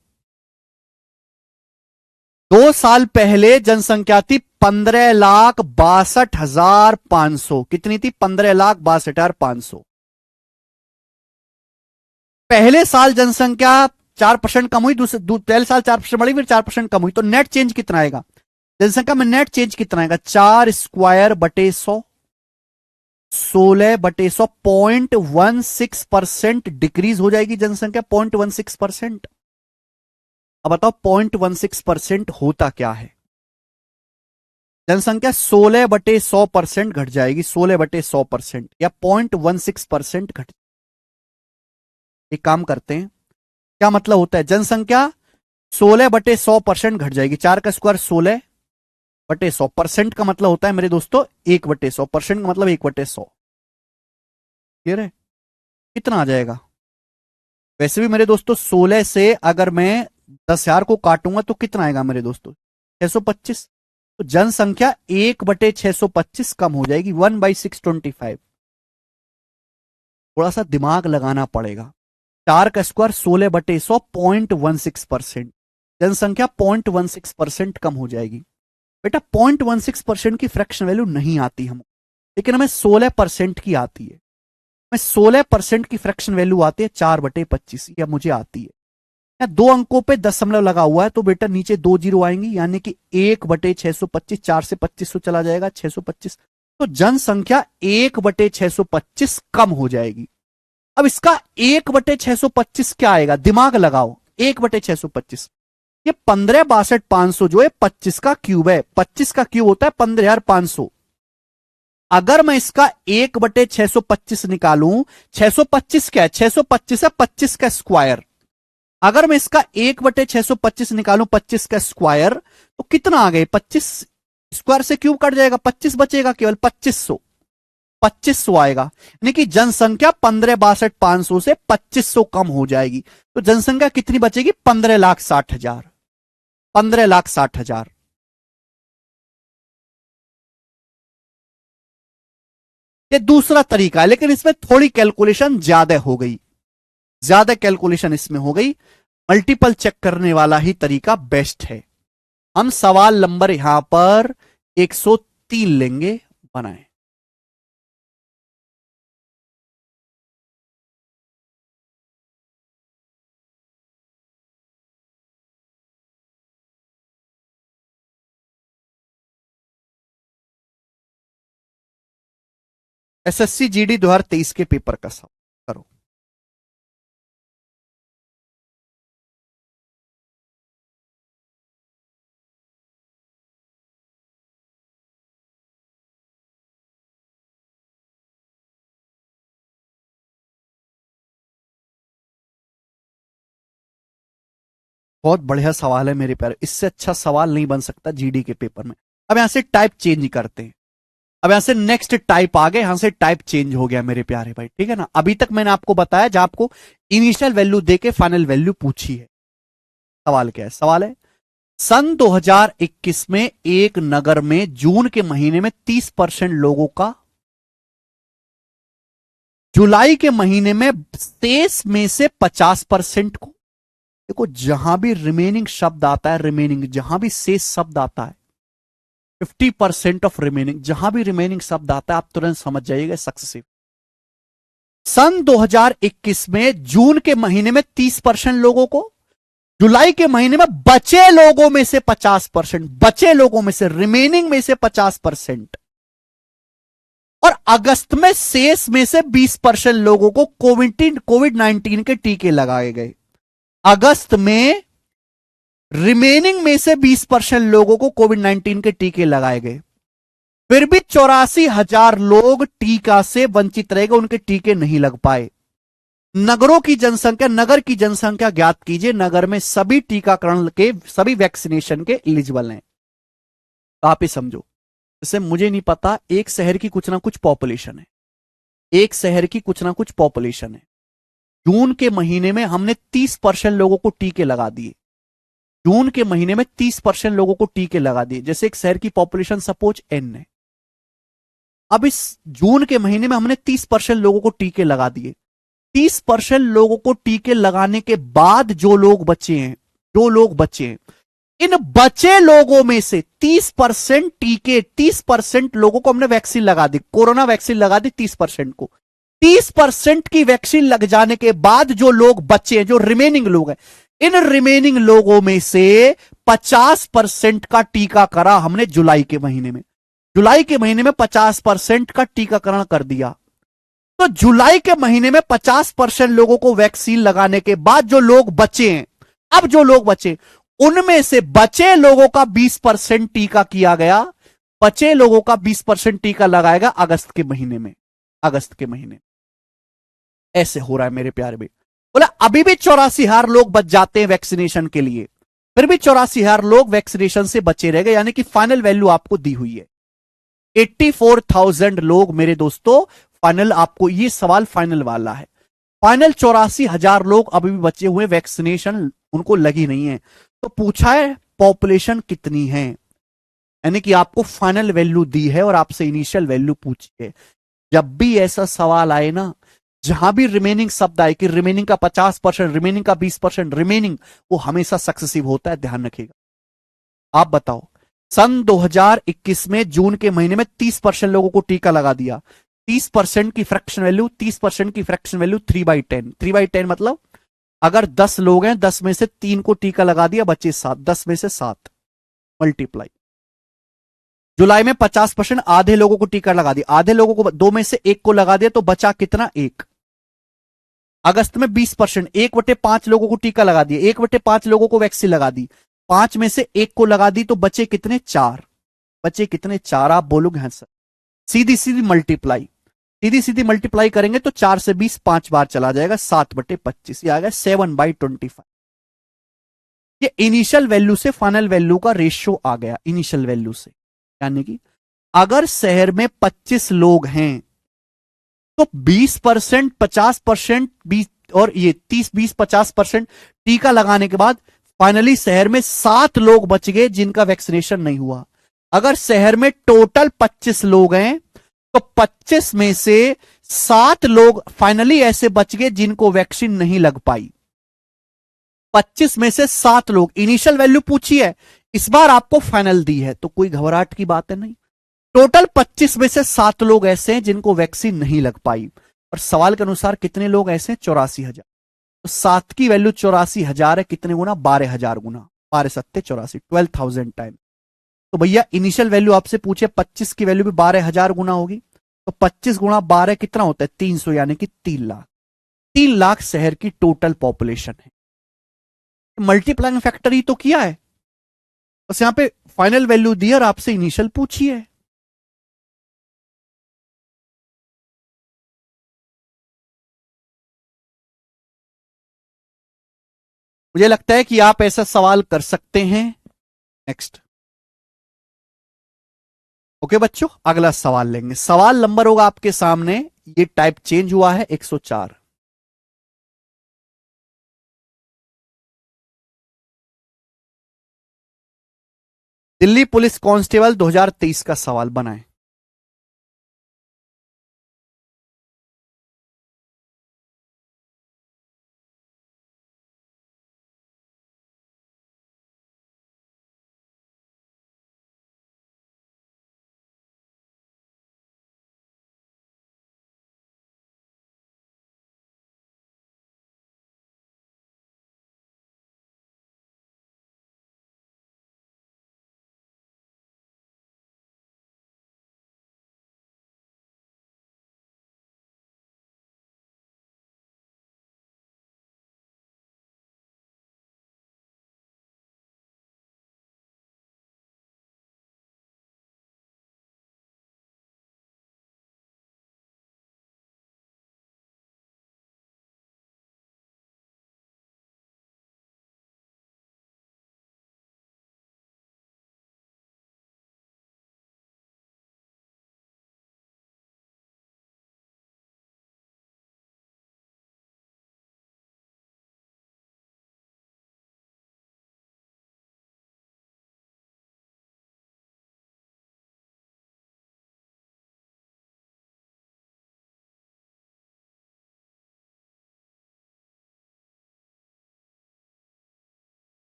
2 साल पहले जनसंख्या थी 15,62,500। कितनी थी? 15,62,500। पहले साल जनसंख्या 4% कम हुई, पहले साल 4% बढ़ी, फिर 4% कम हुई, तो नेट चेंज कितना आएगा जनसंख्या में? नेट चेंज कितना आएगा? 4² 16/100, 0.16% डिक्रीज हो जाएगी जनसंख्या, 0.16%। अब बताओ 0.16% होता क्या है? जनसंख्या 16/100% घट जाएगी, 16/100% या 0.16% घट। एक काम करते हैं, क्या मतलब होता है? जनसंख्या 16/100% घट जाएगी, 4² 16/100%, का मतलब होता है मेरे दोस्तों 1/100%, का मतलब 1/100। क्लियर है? कितना आ जाएगा? वैसे भी मेरे दोस्तों 16 से अगर मैं 10,000 को काटूंगा तो कितना आएगा मेरे दोस्तों? 625। तो जनसंख्या 1/625 कम हो जाएगी, 1/625। थोड़ा सा दिमाग लगाना पड़ेगा। 4² 16/100, 0.16%। जनसंख्या 0.16% कम हो जाएगी। बेटा 0.16% की फ्रैक्शन वैल्यू नहीं आती हम, लेकिन हमें 16% की आती है। हमें 16% की फ्रैक्शन वैल्यू आती है 4/25, या मुझे आती है। या 2 अंकों पे दशमलव लगा हुआ है तो बेटा नीचे 2 जीरो आएंगी, यानी कि 1/625, 4 से 2500 चला जाएगा, 625। तो जनसंख्या 1/625 कम हो जाएगी। अब इसका 1/625 क्या आएगा? दिमाग लगाओ। 1/625 ये 15/62,500 जो है 25 का क्यूब है। 25 का क्यूब होता है 15,500। अगर मैं इसका 1/625 निकालूं, 625 क्या है? 625 है 25 का स्क्वायर। अगर मैं इसका 1/625 निकालूं 25 का स्क्वायर, तो कितना आ गए? 25 स्क्वायर से क्यूब कट जाएगा, 25 बचेगा, केवल 2500 आएगा। यानी कि जनसंख्या 15/62,500 से 2500 कम हो जाएगी। तो जनसंख्या कितनी बचेगी? 15,60,000। 15,60,000। ये दूसरा तरीका है, लेकिन इसमें थोड़ी कैलकुलेशन ज्यादा हो गई, ज्यादा कैलकुलेशन इसमें हो गई। मल्टीपल चेक करने वाला ही तरीका बेस्ट है। हम सवाल नंबर यहां पर 103 लेंगे, बनाएं। एसएससी जीडी 2023 के पेपर का सवाल करो। बहुत बढ़िया सवाल है मेरे प्यारे, इससे अच्छा सवाल नहीं बन सकता जीडी के पेपर में। अब यहां से टाइप चेंज करते हैं। अब यहां से नेक्स्ट टाइप आ गए, यहां से टाइप चेंज हो गया मेरे प्यारे भाई, ठीक है ना। अभी तक मैंने आपको बताया जहां आपको इनिशियल वैल्यू देके फाइनल वैल्यू पूछी है। सवाल क्या है? सवाल है सन 2021 में एक नगर में जून के महीने में 30% लोगों का, जुलाई के महीने में शेष में से 50% को, देखो जहां भी रिमेनिंग शब्द आता है, रिमेनिंग जहां भी शेष शब्द आता है, 50% ऑफ रिमेनिंग, जहां भी रिमेनिंग शब्द आता है आप तुरंत समझ जाइएगा सक्सेसिव। सन 2021 में जून के महीने में 30% लोगों को, जुलाई के महीने में बचे लोगों में से 50%, बचे लोगों में से, रिमेनिंग में से 50%, और अगस्त में शेष में से 20% लोगों को कोविड-19 के टीके लगाए गए। अगस्त में रिमेनिंग में से 20% लोगों को कोविड-19 के टीके लगाए गए। फिर भी 84,000 लोग टीका से वंचित रह गए, उनके टीके नहीं लग पाए। नगरों की जनसंख्या, नगर की जनसंख्या ज्ञात कीजिए, नगर में सभी टीकाकरण के, सभी वैक्सीनेशन के एलिजिबल हैं। तो आप ही समझो, जैसे मुझे नहीं पता, एक शहर की कुछ ना कुछ पॉपुलेशन है, एक शहर की कुछ ना कुछ पॉपुलेशन है। जून के महीने में हमने 30% लोगों को टीके लगा दिए, जून के महीने में 30% लोगों को टीके लगा दिए। जैसे एक शहर की पॉपुलेशन सपोज n है, अब इस जून के महीने में हमने 30% लोगों को टीके लगा दिए। 30% लोगों को टीके लगाने के बाद जो लोग बचे हैं, जो लोग बचे हैं, इन बचे लोगों में से 30% टीके, 30% लोगों को हमने वैक्सीन लगा दी, कोरोना वैक्सीन लगा दी 30% को। 30% की वैक्सीन लग जाने के बाद जो लोग बचे हैं, जो रिमेनिंग लोग हैं, इन रिमेनिंग लोगों में से 50% का टीका करा हमने जुलाई के महीने में। जुलाई के महीने में 50% का टीकाकरण कर दिया। तो जुलाई के महीने में 50% लोगों को वैक्सीन लगाने के बाद जो लोग बचे हैं, अब जो लोग बचे उनमें से बचे लोगों का 20% टीका किया गया। बचे लोगों का 20% टीका लगाएगा अगस्त के महीने में। अगस्त के महीने ऐसे हो रहा है मेरे प्यारे भाई। बोला अभी भी 84,000 लोग बच जाते हैं वैक्सीनेशन के लिए, फिर भी 84,000 लोग वैक्सीनेशन से बचे रह गए, यानी कि फाइनल वैल्यू आपको दी हुई है 84,000 लोग मेरे दोस्तों। फाइनल आपको ये सवाल फाइनल वाला है। फाइनल 84,000 लोग अभी भी बचे हुए, वैक्सीनेशन उनको लगी नहीं है। तो पूछा है पॉपुलेशन कितनी है, यानी कि आपको फाइनल वैल्यू दी है और आपसे इनिशियल वैल्यू पूछी है। जब भी ऐसा सवाल आए ना, जहां भी रिमेनिंग शब्द आए कि रिमेनिंग का 50%, रिमेनिंग का 20%, रिमेनिंग, वो हमेशा सक्सेसिव होता है, ध्यान रखिएगा। आप बताओ, सन 2021 में जून के महीने में 30% लोगों को टीका लगा दिया। 30% की फ्रैक्शन वैल्यू, 30% की फ्रैक्शन वैल्यू 3/10। 3/10 मतलब अगर 10 लोग हैं, 10 में से 3 को टीका लगा दिया, बचे 7, 10 में से 7 मल्टीप्लाई। जुलाई में 50%, आधे लोगों को टीका लगा दिया, आधे लोगों को, 2 में से 1 को लगा दिया तो बचा कितना, 1। अगस्त में 20%, 1/5 लोगों को टीका लगा दिया, 1/5 लोगों को वैक्सीन लगा दी, 5 में से 1 को लगा दी तो बचे कितने, 4। बचे कितने, 4। आप बोलोगे हाँ सर। सीधी सीधी मल्टीप्लाई, सीधी सीधी मल्टीप्लाई करेंगे तो 4 से 20 5 बार चला जाएगा, 7/25, ये आ गया 7/25। ये इनिशियल वैल्यू से फाइनल वैल्यू का रेशियो आ गया, इनिशियल वैल्यू से। यानी कि अगर शहर में 25 लोग हैं तो 20%, 50%, 20 और ये 30, 20, 50% टीका लगाने के बाद फाइनली शहर में 7 लोग बच गए जिनका वैक्सीनेशन नहीं हुआ। अगर शहर में टोटल 25 लोग हैं तो 25 में से 7 लोग फाइनली ऐसे बच गए जिनको वैक्सीन नहीं लग पाई। 25 में से 7 लोग, इनिशियल वैल्यू पूछी है, इस बार आपको फाइनल दी है, तो कोई घबराहट की बात है नहीं। टोटल 25 में से 7 लोग ऐसे हैं जिनको वैक्सीन नहीं लग पाई। और सवाल के अनुसार कितने लोग ऐसे हैं, 84,000। तो 7 की वैल्यू 84,000 है, कितने गुना, 12,000 गुना, 12×7=84, 12,000 टाइम। तो भैया इनिशियल वैल्यू आपसे पूछे 25 की वैल्यू भी 12,000 गुना होगी, तो 25 गुणा 12 कितना होता है, 300, यानी कि 3 लाख। 3 लाख शहर की टोटल पॉपुलेशन है। मल्टीप्लाइंग फैक्टर ही तो किया है, बस यहां पे फाइनल वैल्यू दी और आपसे इनिशियल पूछी है। मुझे लगता है कि आप ऐसा सवाल कर सकते हैं। नेक्स्ट। ओके बच्चों, अगला सवाल लेंगे। सवाल नंबर होगा आपके सामने, ये टाइप चेंज हुआ है, 104। दिल्ली पुलिस कांस्टेबल 2023 का सवाल बनाए।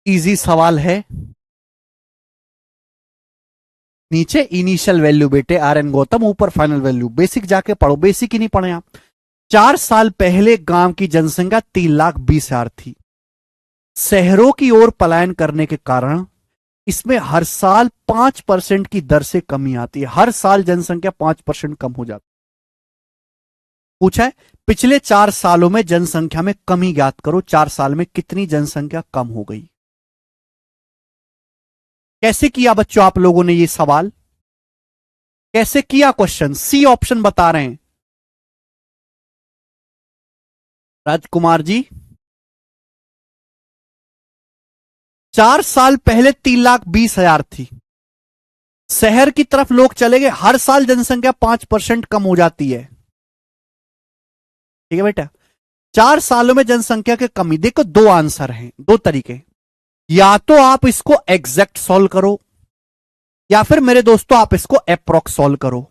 इजी सवाल है। नीचे इनिशियल वैल्यू बेटे आर एन गौतम, ऊपर फाइनल वैल्यू। बेसिक जाके पढ़ो, बेसिक ही नहीं पढ़े आप। 4 साल पहले गांव की जनसंख्या 3,20,000 थी। शहरों की ओर पलायन करने के कारण इसमें हर साल 5% की दर से कमी आती है। हर साल जनसंख्या 5% कम हो जाती है। पूछा है पिछले 4 सालों में जनसंख्या में कमी ज्ञात करो। 4 साल में कितनी जनसंख्या कम हो गई। कैसे किया बच्चों आप लोगों ने ये सवाल, कैसे किया क्वेश्चन? सी ऑप्शन बता रहे हैं राजकुमार जी। 4 साल पहले 3,20,000 थी। शहर की तरफ लोग चले गए, हर साल जनसंख्या 5% कम हो जाती है। ठीक है बेटा। 4 सालों में जनसंख्या की कमी, देखो दो आंसर हैं, दो तरीके। या तो आप इसको एग्जैक्ट सॉल्व करो, या फिर मेरे दोस्तों आप इसको अप्रोक्स सॉल्व करो।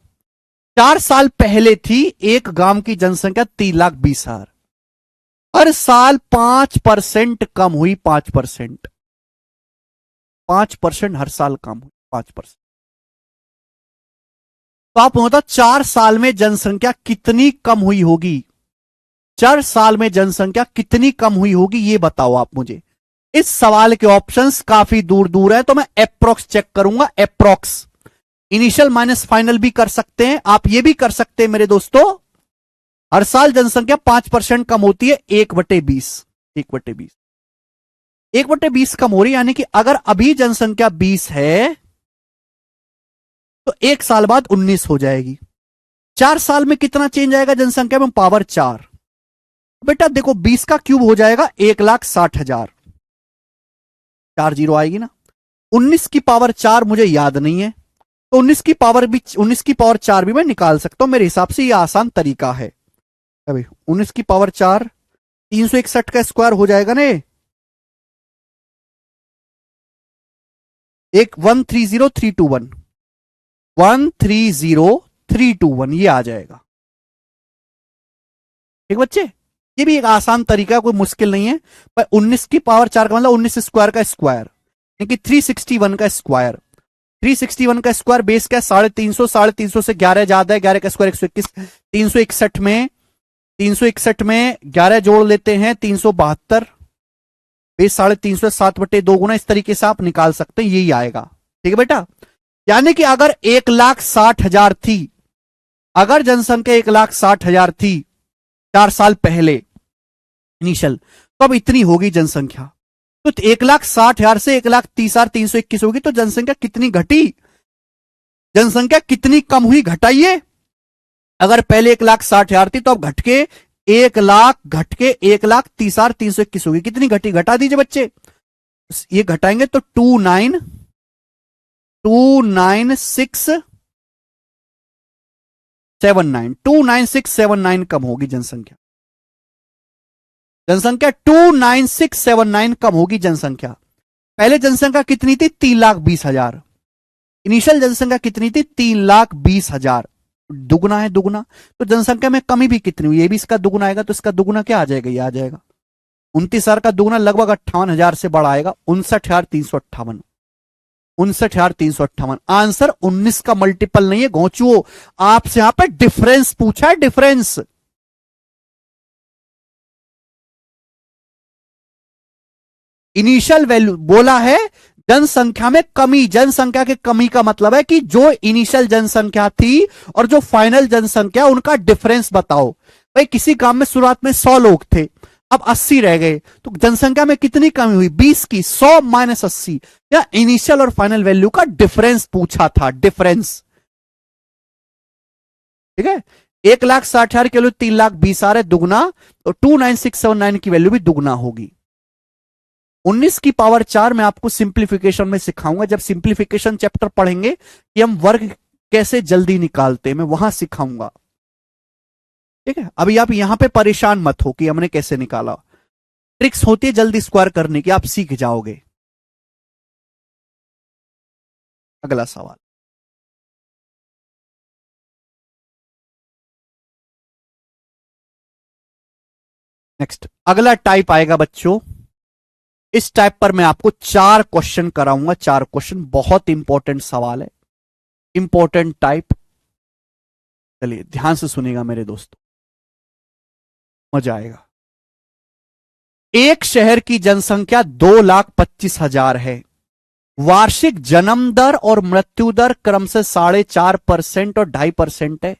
4 साल पहले थी एक गांव की जनसंख्या 3,20,000। हर साल 5% कम हुई, 5%। 5% हर साल कम हुई, 5%। तो आप होता 4 साल में जनसंख्या कितनी कम हुई होगी। 4 साल में जनसंख्या कितनी कम हुई होगी ये बताओ आप मुझे। इस सवाल के ऑप्शंस काफी दूर दूर है, तो मैं अप्रोक्स चेक करूंगा। अप्रोक्स इनिशियल माइनस फाइनल भी कर सकते हैं, आप ये भी कर सकते हैं मेरे दोस्तों। हर साल जनसंख्या 5% कम होती है, 1/20। 1/20, 1/20 कम हो रही है, यानी कि अगर अभी जनसंख्या 20 है तो 1 साल बाद 19 हो जाएगी। 4 साल में कितना चेंज आएगा जनसंख्या में? पावर 4। बेटा देखो 20 का क्यूब हो जाएगा 1,60,000, 4 जीरो आएगी ना। 19 की पावर 4 मुझे याद नहीं है, तो 19 की पावर 4 भी मैं निकाल सकता हूं। मेरे हिसाब से यह आसान तरीका है। अभी 19 की पावर 4 361 का स्क्वायर हो जाएगा ना। एक 130321, 130321 ये आ जाएगा। ठीक बच्चे, ये भी एक आसान तरीका, कोई मुश्किल नहीं है। पर 19 की पावर 4 का मतलब 19 स्क्वायर का स्क्वायर, यानी 361 का स्क्वायर। 361 का स्क्वायर बेस क्या है? 350। 350 से 11 ज्यादा है, 11 का स्क्वायर 121। 361 में 11 जोड़ लेते हैं, 372। बेस 350, 7/2 गुना। इस तरीके से आप निकाल सकते हैं, यही आएगा। ठीक है बेटा। यानी कि अगर 1,60,000 थी, अगर जनसंख्या 1,60,000 थी 4 साल पहले इनिशियल, तो अब इतनी होगी जनसंख्या। तो 1,60,000 से 1,30,321 होगी, तो जनसंख्या कितनी घटी, जनसंख्या कितनी कम हुई घटाइए। अगर पहले 1,60,000 थी तो अब घट के 1,30,321 होगी। कितनी घटी, घटा दीजिए बच्चे। ये घटाएंगे तो 29679 कम होगी जनसंख्या। जनसंख्या 29679 कम होगी जनसंख्या। पहले जनसंख्या कितनी थी? 3,20,000। इनिशियल जनसंख्या कितनी थी? 3,20,000। दुगुना है, दुगुना। तो जनसंख्या में कमी भी कितनी हुई? ये भी इसका दुगुना आएगा, तो इसका दुगुना क्या आ जाएगा? ये आ जाएगा 29,000 का दुगुना लगभग 58,000 से बड़ा आएगा, 59,358। 59,358। आंसर 19 का मल्टीपल नहीं है घोंचुओ, आपसे यहां पे डिफरेंस पूछा है, डिफरेंस। इनिशियल वैल्यू बोला है, जनसंख्या में कमी। जनसंख्या की कमी का मतलब है कि जो इनिशियल जनसंख्या थी और जो फाइनल जनसंख्या, उनका डिफरेंस बताओ। भाई किसी गांव में शुरुआत में 100 लोग थे, अब 80 रह गए, तो जनसंख्या में कितनी कमी हुई? 20 की। 100 माइनस 80, या इनिशियल और फाइनल वैल्यू का डिफरेंस पूछा था, डिफरेंस। ठीक है। 1,60,000 की वैल्यू 3,20,000 आ रहा है, दुगना, तो 29679 की वैल्यू भी दुगना होगी। 19 की पावर 4 मैं आपको सिंप्लीफिकेशन में सिखाऊंगा, जब सिंप्लीफिकेशन चैप्टर पढ़ेंगे कि हम वर्ग कैसे जल्दी निकालते हैं, मैं वहां सिखाऊंगा। ठीक है। अभी आप यहां पे परेशान मत हो कि हमने कैसे निकाला। ट्रिक्स होती है जल्दी स्क्वायर करने की, आप सीख जाओगे। अगला सवाल। नेक्स्ट, अगला टाइप आएगा बच्चों, इस टाइप पर मैं आपको 4 क्वेश्चन कराऊंगा। 4 क्वेश्चन, बहुत इंपॉर्टेंट सवाल है, इंपॉर्टेंट टाइप। चलिए ध्यान से सुनिएगा मेरे दोस्तों, मजा आएगा। एक शहर की जनसंख्या 2,25,000 है। वार्षिक जन्म दर और मृत्यु दर क्रम से 4.5% और 2.5% है।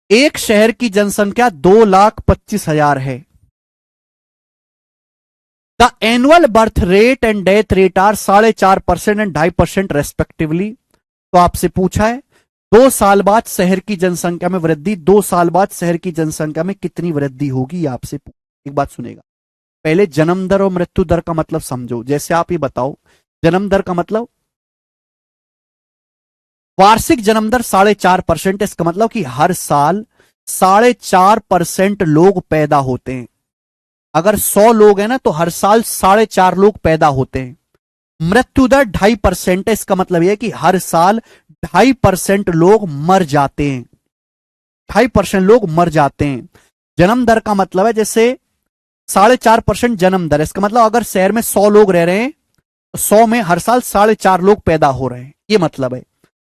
एक शहर की जनसंख्या 2,25,000 है। The annual birth rate and death rate are 4.5% and 2.5% respectively. तो आपसे पूछा है 2 साल बाद शहर की जनसंख्या में वृद्धि, 2 साल बाद शहर की जनसंख्या में कितनी वृद्धि होगी, आपसे एक बात सुनेगा। पहले जन्म दर और मृत्यु दर का मतलब समझो। जैसे आप ये बताओ, जन्म दर का मतलब वार्षिक जन्म दर 4.5%। इसका मतलब कि हर साल 4.5% लोग पैदा होते हैं। अगर 100 लोग हैं ना, तो हर साल 4.5 लोग पैदा होते हैं। मृत्यु दर 2.5% है। इसका मतलब यह कि हर साल 2.5% लोग मर जाते हैं। 2.5% लोग मर जाते हैं। जन्म दर का मतलब है जैसे 4.5% जन्म दर। इसका मतलब अगर शहर में 100 लोग रह रहे हैं, तो 100 में हर साल 4.5 लोग पैदा हो रहे हैं, ये मतलब है।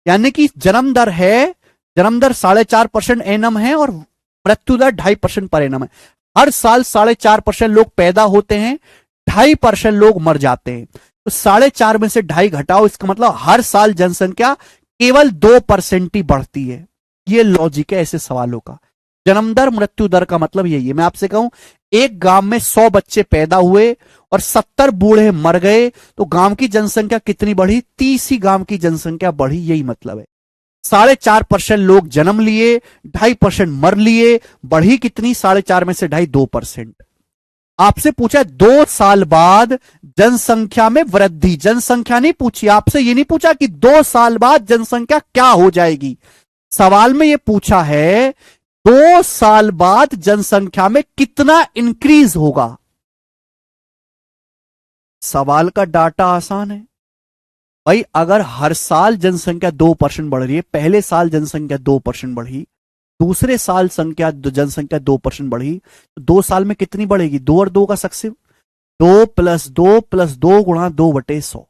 यानी कि जन्म दर है, जन्म दर 4.5% एनम है और मृत्यु दर 2.5% पर एनम है। हर साल 4.5% लोग पैदा होते हैं, 2.5% लोग मर जाते हैं। तो 4.5 में से 2.5 घटाओ, इसका मतलब हर साल जनसंख्या केवल 2% ही बढ़ती है। ये लॉजिक है ऐसे सवालों का। जन्म दर मृत्यु दर का मतलब यही है। मैं आपसे कहूं, एक गांव में 100 बच्चे पैदा हुए और 70 बूढ़े मर गए, तो गांव की जनसंख्या कितनी बढ़ी? 30 ही गांव की जनसंख्या बढ़ी, यही मतलब है। 4.5% लोग जन्म लिए, 2.5% मर लिए, बढ़ी कितनी? 4.5 में से 2.5, 2%। आपसे पूछा 2 साल बाद जनसंख्या में वृद्धि। जनसंख्या नहीं पूछी आपसे, ये नहीं पूछा कि 2 साल बाद जनसंख्या क्या हो जाएगी। सवाल में यह पूछा है 2 साल बाद जनसंख्या में कितना इंक्रीज होगा। सवाल का डाटा आसान है भाई। अगर हर साल जनसंख्या 2% बढ़ रही है, पहले साल जनसंख्या 2% बढ़ी, दूसरे साल जनसंख्या 2% बढ़ी, तो 2 साल में कितनी बढ़ेगी? 2 और 2 का सक्सिव, 2 + 2 + 2 गुणा 2/100,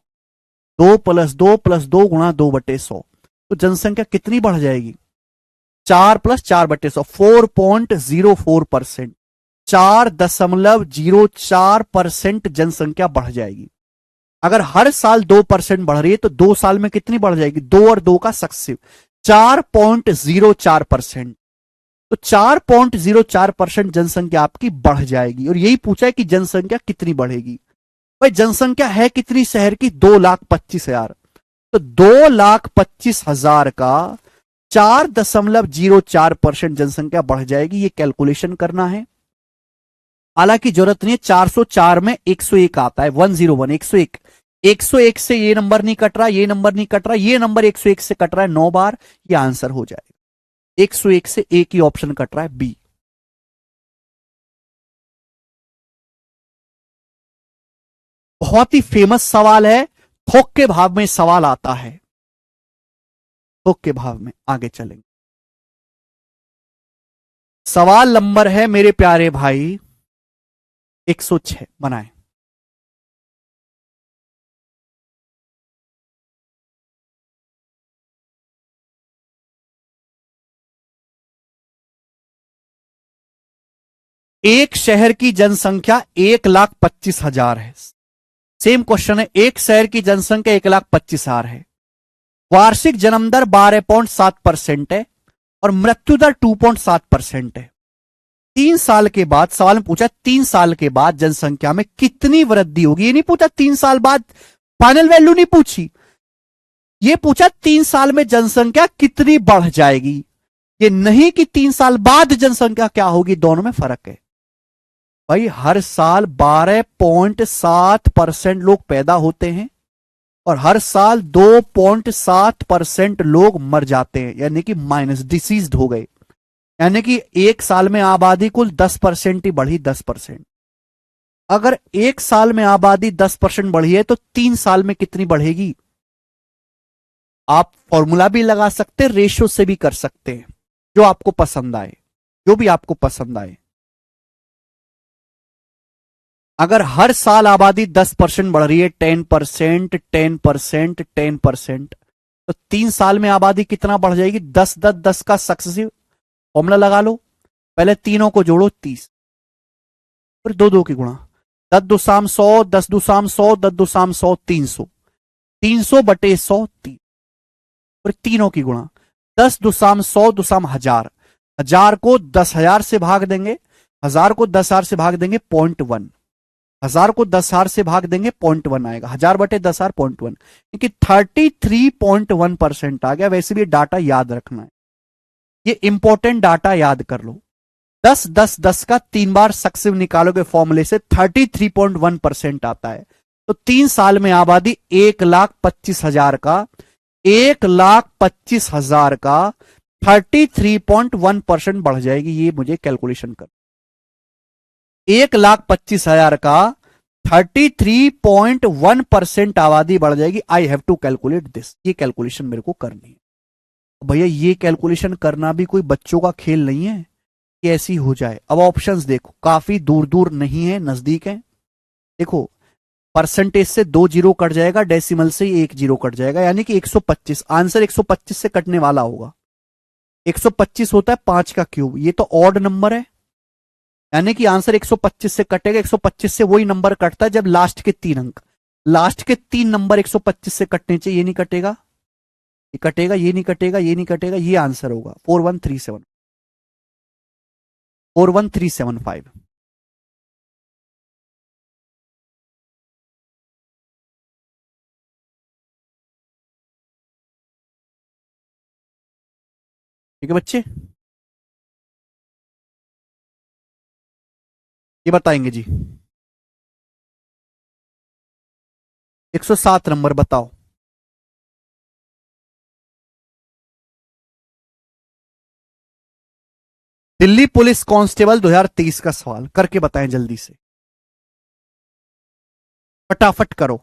2 + 2 + 2 गुणा 2/100। तो जनसंख्या कितनी बढ़ जाएगी? 4 + 4/100, 4.04%। 4.04% जनसंख्या बढ़ जाएगी। अगर हर साल 2% बढ़ रही है, तो 2 साल में कितनी बढ़ जाएगी? 2 और 2 का सक्सिव, 4.04%। तो 4.04% जनसंख्या आपकी बढ़ जाएगी। और यही पूछा है कि जनसंख्या कितनी बढ़ेगी। भाई जनसंख्या है कितनी शहर की? 2,25,000। तो 2,25,000 का 4.04% जनसंख्या बढ़ जाएगी। ये कैलकुलेशन करना है। हालांकि जरूरत नहीं है, 404 में 101 आता है, 101, 101। 101 से ये नंबर नहीं कट रहा, ये नंबर नहीं कट रहा, ये नंबर 101 से कट रहा है 9 बार, ये आंसर हो जाएगा। 101 से एक ही ऑप्शन कट रहा है, बी। बहुत ही फेमस सवाल है, थोक के भाव में सवाल आता है। थोक के भाव में आगे चलेंगे। सवाल नंबर है मेरे प्यारे भाई 106, बनाए। एक शहर की जनसंख्या 1,25,000 है। सेम क्वेश्चन है, एक शहर की जनसंख्या 1,25,000 है। वार्षिक जन्म दर 12.7% है और मृत्यु दर 2.7% है। 3 साल के बाद, सवाल में पूछा 3 साल के बाद जनसंख्या में कितनी वृद्धि होगी। ये नहीं पूछा 3 साल बाद, फाइनल वैल्यू नहीं पूछी, ये पूछा 3 साल में जनसंख्या कितनी बढ़ जाएगी। ये नहीं कि 3 साल बाद जनसंख्या क्या होगी, दोनों में फर्क है भाई। हर साल 12.7% लोग पैदा होते हैं और हर साल 2.7% लोग मर जाते हैं, यानी कि माइनस, डिसीज्ड हो गए। यानी कि एक साल में आबादी कुल 10% ही बढ़ी, 10%। अगर एक साल में आबादी 10% बढ़ी है, तो 3 साल में कितनी बढ़ेगी? आप फॉर्मूला भी लगा सकते, रेशियो से भी कर सकते हैं, जो आपको पसंद आए, जो भी आपको पसंद आए। अगर हर साल आबादी 10% बढ़ रही है, 10%, 10%, 10%, तो 3 साल में आबादी कितना बढ़ जाएगी? 10, 10, 10 का सक्सेसिव फॉर्मूला लगा लो। पहले तीनों को जोड़ो 30, फिर दो दो की गुणा, 10 दुसाम 100, 10 दुसाम 100, 10 दुसाम 100, 300, 300 बटे 100, 30, फिर तीनों की गुणा, 10 दुसाम 100 दुसाम 1000, 1000 को 10,000 से भाग देंगे, 1000 को 10,000 से भाग देंगे 0.1, 1000 को 10,000 से भाग देंगे 0.1 आएगा, 1000 बटे 10,000 0.1, क्योंकि 33.1% आ गया। वैसे भी डाटा याद रखना है, ये इंपॉर्टेंट डाटा याद कर लो। 10, 10, 10 का 3 बार सक्सेसिव निकालोगे फॉर्मूले से 33.1% आता है। तो 3 साल में आबादी 1,25,000 का, 1,25,000 का 33.1% बढ़ जाएगी। ये मुझे कैलकुलेशन कर, 1,25,000 का 33.1% आबादी बढ़ जाएगी। I have to calculate this, ये कैलकुलेशन मेरे को करनी है भैया। ये कैलकुलेशन करना भी कोई बच्चों का खेल नहीं है कि ऐसी हो जाए। अब ऑप्शंस देखो, काफी दूर दूर नहीं है, नजदीक है। देखो, परसेंटेज से 2 जीरो कट जाएगा, डेसिमल से 1 जीरो कट जाएगा, यानी कि 125। आंसर 125 से कटने वाला होगा। 125 होता है 5 का क्यूब, ये तो ऑड नंबर है, यानी कि आंसर 125 से कटेगा। 125 से वही नंबर कटता है जब लास्ट के 3 अंक, लास्ट के 3 नंबर 125 से कटने चाहिए। ये नहीं कटेगा, ये कटेगा, ये नहीं कटेगा, ये नहीं कटेगा, ये आंसर होगा 41375। 41375। ठीक है बच्चे, ये बताएंगे जी। 107 नंबर बताओ। दिल्ली पुलिस कांस्टेबल 2023 का सवाल करके बताएं जल्दी से, फटाफट करो।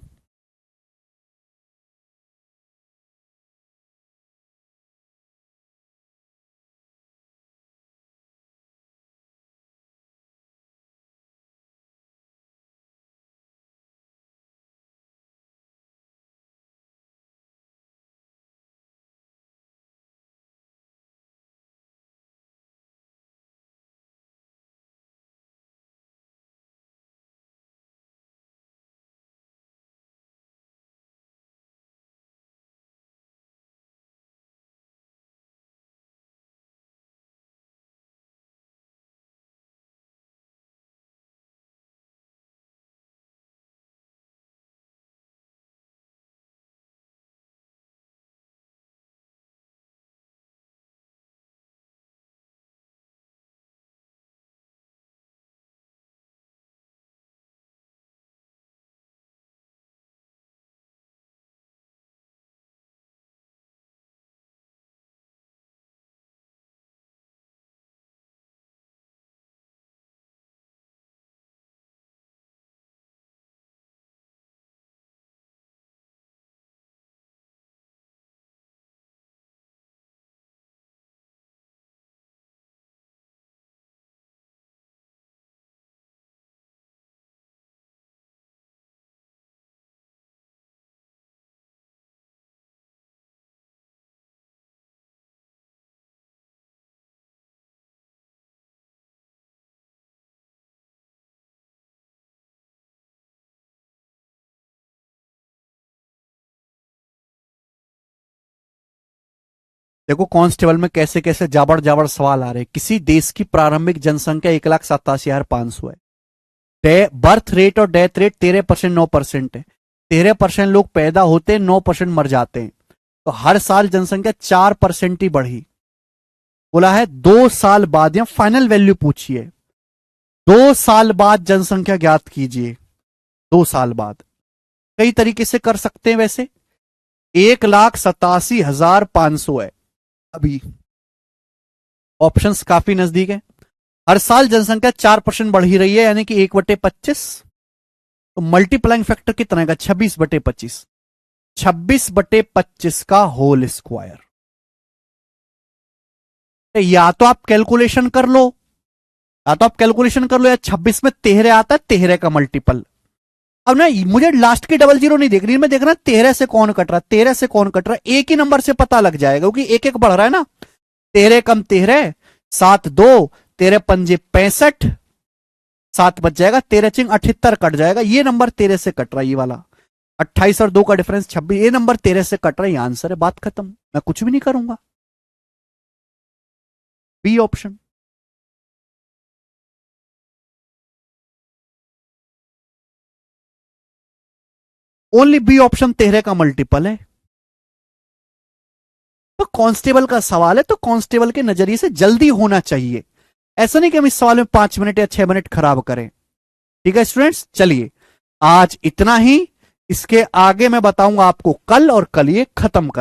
देखो कांस्टेबल में कैसे कैसे जाबड़ जाबड़ सवाल आ रहे हैं। किसी देश की प्रारंभिक जनसंख्या 1,87,500 है। बर्थ रेट और डेथ रेट 13%, 9% है। 13% लोग पैदा होते हैं, 9% मर जाते हैं। तो हर साल जनसंख्या 4% ही बढ़ी। बोला है 2 साल बाद, या फाइनल वैल्यू पूछिए, 2 साल बाद जनसंख्या ज्ञात कीजिए। 2 साल बाद कई तरीके से कर सकते हैं वैसे। 1,87,500 है अभी, ऑप्शंस काफी नजदीक है। हर साल जनसंख्या 4% बढ़ ही रही है, यानी कि 1/25। तो मल्टीप्लाइंग फैक्टर कितना है? 26/25। 26/25 का होल स्क्वायर। या तो आप कैलकुलेशन कर लो, या तो आप कैलकुलेशन कर लो, या 26 में 13 आता है, 13 का मल्टीपल। अब ना मुझे लास्ट की डबल जीरो नहीं देख रही, मैं देख रहा 13 से कौन कट रहा, 13 से कौन कट रहा है, एक ही नंबर से पता लग जाएगा क्योंकि एक एक बढ़ रहा है ना। 13 कम 13, 7 2, 13 पंजे 65, 7 बच जाएगा, 13 चिंग 78 कट जाएगा। ये नंबर 13 से कट रहा है, ये वाला 28 और 2 का डिफरेंस 26, ये नंबर 13 से कट रहा है, ये आंसर है, बात खत्म, मैं कुछ भी नहीं करूंगा। B option. Only B option 13 का मल्टीपल है। तो कांस्टेबल का सवाल है, तो कांस्टेबल के नजरिए से जल्दी होना चाहिए, ऐसा नहीं कि हम इस सवाल में 5 मिनट या 6 मिनट खराब करें। ठीक है स्टूडेंट्स, चलिए आज इतना ही, इसके आगे मैं बताऊंगा आपको कल, और कल ये खत्म कर